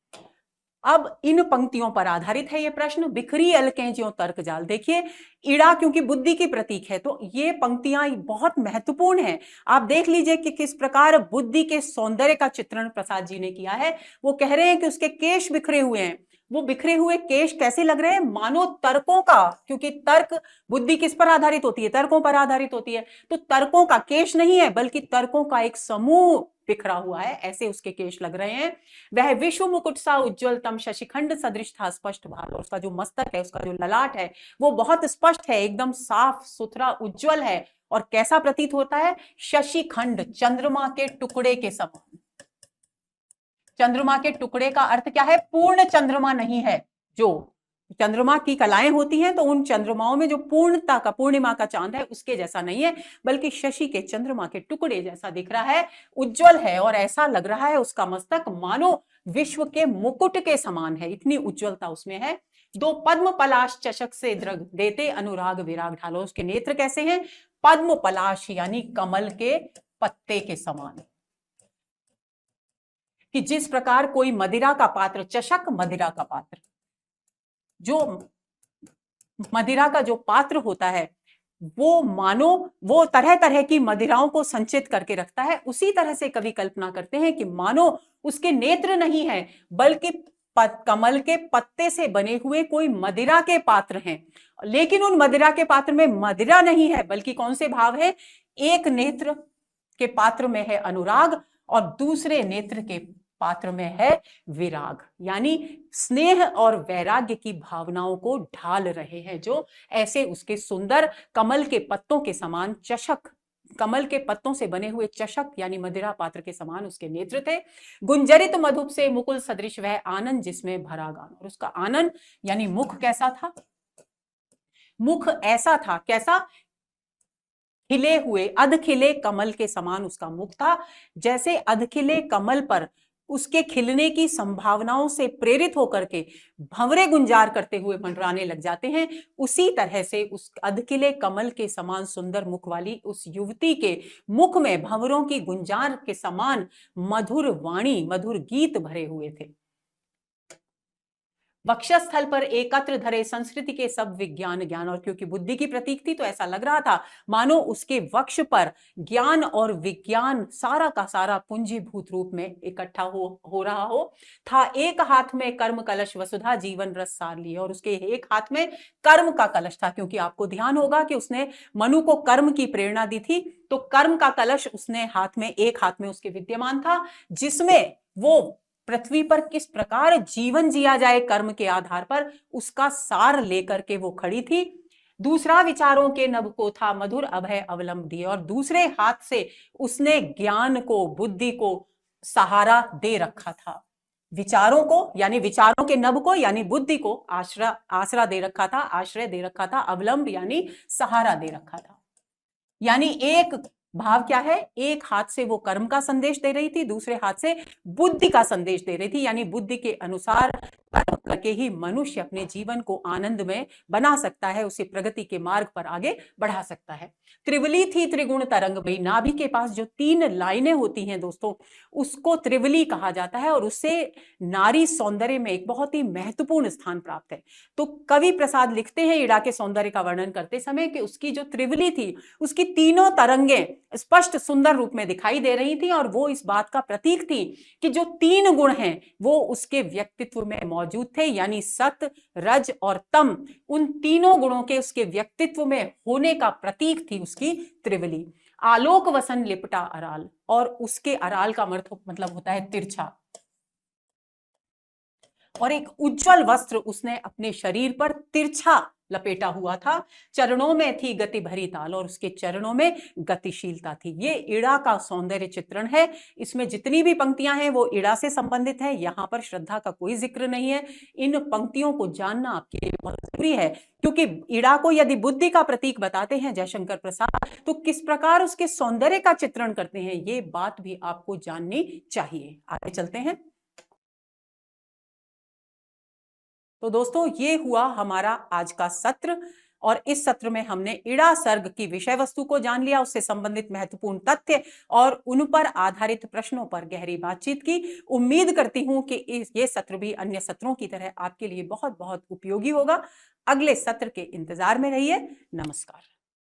Speaker 1: अब इन पंक्तियों पर आधारित है ये प्रश्न। बिखरी अलकें ज्यों तर्क जाल। देखिए इड़ा क्योंकि बुद्धि की प्रतीक है तो ये पंक्तियां बहुत महत्वपूर्ण हैं। आप देख लीजिए कि किस प्रकार बुद्धि के सौंदर्य का चित्रण प्रसाद जी ने किया है। वो कह रहे हैं कि उसके केश बिखरे हुए हैं। वो बिखरे हुए केश कैसे लग रहे हैं? मानो तर्कों का, क्योंकि तर्क, बुद्धि किस पर आधारित होती है? तर्कों पर आधारित होती है। तो तर्कों का केश नहीं है बल्कि तर्कों का एक समूह बिखरा हुआ है, ऐसे उसके केश लग रहे हैं। वह विश्व मुकुट सा उज्ज्वल तम शशिखंड सदृश था स्पष्ट भाल। और उसका जो मस्तक है, उसका जो ललाट है वो बहुत स्पष्ट है, एकदम साफ सुथरा उज्ज्वल है। और कैसा प्रतीत होता है? शशिखंड, चंद्रमा के टुकड़े के समान। चंद्रमा के टुकड़े का अर्थ क्या है? पूर्ण चंद्रमा नहीं है। जो चंद्रमा की कलाएं होती हैं तो उन चंद्रमाओं में जो पूर्णता का, पूर्णिमा का चांद है उसके जैसा नहीं है बल्कि शशि के, चंद्रमा के टुकड़े जैसा दिख रहा है, उज्जवल है। और ऐसा लग रहा है उसका मस्तक मानो विश्व के मुकुट के समान है, इतनी उज्जवलता उसमें है। दो पद्म पलाश चषक से द्रग देते अनुराग विराग ढालो। उसके नेत्र कैसे हैं? पद्म पलाश यानी कमल के पत्ते के समान। कि जिस प्रकार कोई मदिरा का पात्र, चषक मदिरा का पात्र, जो मदिरा का जो पात्र होता है वो मानो वो तरह तरह की मदिराओं को संचित करके रखता है, उसी तरह से कवि कल्पना करते हैं कि मानो उसके नेत्र नहीं है बल्कि कमल के पत्ते से बने हुए कोई मदिरा के पात्र हैं। लेकिन उन मदिरा के पात्र में मदिरा नहीं है बल्कि कौन से भाव है? एक नेत्र के पात्र में है अनुराग और दूसरे नेत्र के पात्र में है विराग, यानी स्नेह और वैराग्य की भावनाओं को ढाल रहे हैं। जो ऐसे उसके सुंदर कमल के पत्तों के समान चषक, कमल के पत्तों से बने हुए चषक यानी मदिरा पात्र के समान उसके नेत्र थे। गुंजरित मधुप से मुकुल सदृश वह आनंद जिसमें भरा गान। और उसका आनंद यानी मुख कैसा था? मुख ऐसा था, कैसा? खिले हुए, अधखिले कमल के समान उसका मुख था। जैसे अधखिले कमल पर उसके खिलने की संभावनाओं से प्रेरित होकर के भंवरे गुंजार करते हुए मंडराने लग जाते हैं, उसी तरह से उस अधखिले कमल के समान सुंदर मुख वाली उस युवती के मुख में भंवरों की गुंजार के समान मधुर वाणी, मधुर गीत भरे हुए थे। वक्षस्थल पर एकत्र धरे संस्कृति के सब विज्ञान ज्ञान, और क्योंकि बुद्धि की प्रतीक थी तो ऐसा लग रहा था मानो उसके वक्ष पर ज्ञान और विज्ञान सारा का सारा पूंजीभूत रूप में इकट्ठा हो रहा हो। था एक हाथ में कर्म कलश वसुधा जीवन रस सार लिए, और उसके एक हाथ में कर्म का कलश था, क्योंकि आपको ध्यान होगा कि उसने मनु को कर्म की प्रेरणा दी थी, तो कर्म का कलश उसने हाथ में, एक हाथ में उसके विद्यमान था, जिसमें वो पृथ्वी पर किस प्रकार जीवन जिया जाए कर्म के आधार पर उसका सार लेकर के वो खड़ी थी। दूसरा विचारों के नभ को था मधुर अभय अवलंब दिए, और दूसरे हाथ से उसने ज्ञान को, बुद्धि को सहारा दे रखा था। विचारों को यानी विचारों के नभ को यानी बुद्धि को आसरा दे रखा था, आश्रय दे रखा था, अवलंब यानी सहारा दे रखा था। यानी एक भाव क्या है, एक हाथ से वो कर्म का संदेश दे रही थी, दूसरे हाथ से बुद्धि का संदेश दे रही थी, यानी बुद्धि के अनुसार कर्म करके ही मनुष्य अपने जीवन को आनंद में बना सकता है, उसे प्रगति के मार्ग पर आगे बढ़ा सकता है। त्रिवली थी त्रिगुण तरंग भई, नाभि के पास जो 3 लाइनें होती हैं दोस्तों, उसको त्रिवली कहा जाता है, और उससे नारी सौंदर्य में एक बहुत ही महत्वपूर्ण स्थान प्राप्त है। तो कवि प्रसाद लिखते हैं इड़ा के सौंदर्य का वर्णन करते समय कि उसकी जो त्रिवली थी, उसकी तीनों तरंगें स्पष्ट सुंदर रूप में दिखाई दे रही थी, और वो इस बात का प्रतीक थी कि जो 3 गुण हैं वो उसके व्यक्तित्व में मौजूद थे, यानी सत, रज और तम, उन तीनों गुणों के उसके व्यक्तित्व में होने का प्रतीक थी उसकी त्रिवली। आलोक वसन लिपटा अराल, और उसके अराल का मतलब होता है तिरछा, और एक उज्जवल वस्त्र उसने अपने शरीर पर तिरछा लपेटा हुआ था। चरणों में थी गति भरी ताल, और उसके चरणों में गतिशीलता थी। ये इड़ा का सौंदर्य चित्रण है। इसमें जितनी भी पंक्तियां हैं वो इड़ा से संबंधित है, यहां पर श्रद्धा का कोई जिक्र नहीं है। इन पंक्तियों को जानना आपके लिए बहुत जरूरी है, क्योंकि इड़ा को यदि बुद्धि का प्रतीक बताते हैं जयशंकर प्रसाद, तो किस प्रकार उसके सौंदर्य का चित्रण करते हैं ये बात भी आपको जाननी चाहिए। आगे चलते हैं। तो दोस्तों ये हुआ हमारा आज का सत्र, और इस सत्र में हमने इड़ा सर्ग की विषय वस्तु को जान लिया, उससे संबंधित महत्वपूर्ण तथ्य और उन पर आधारित प्रश्नों पर गहरी बातचीत की। उम्मीद करती हूं कि ये सत्र भी अन्य सत्रों की तरह आपके लिए बहुत बहुत उपयोगी होगा। अगले सत्र के इंतजार में रहिए। नमस्कार।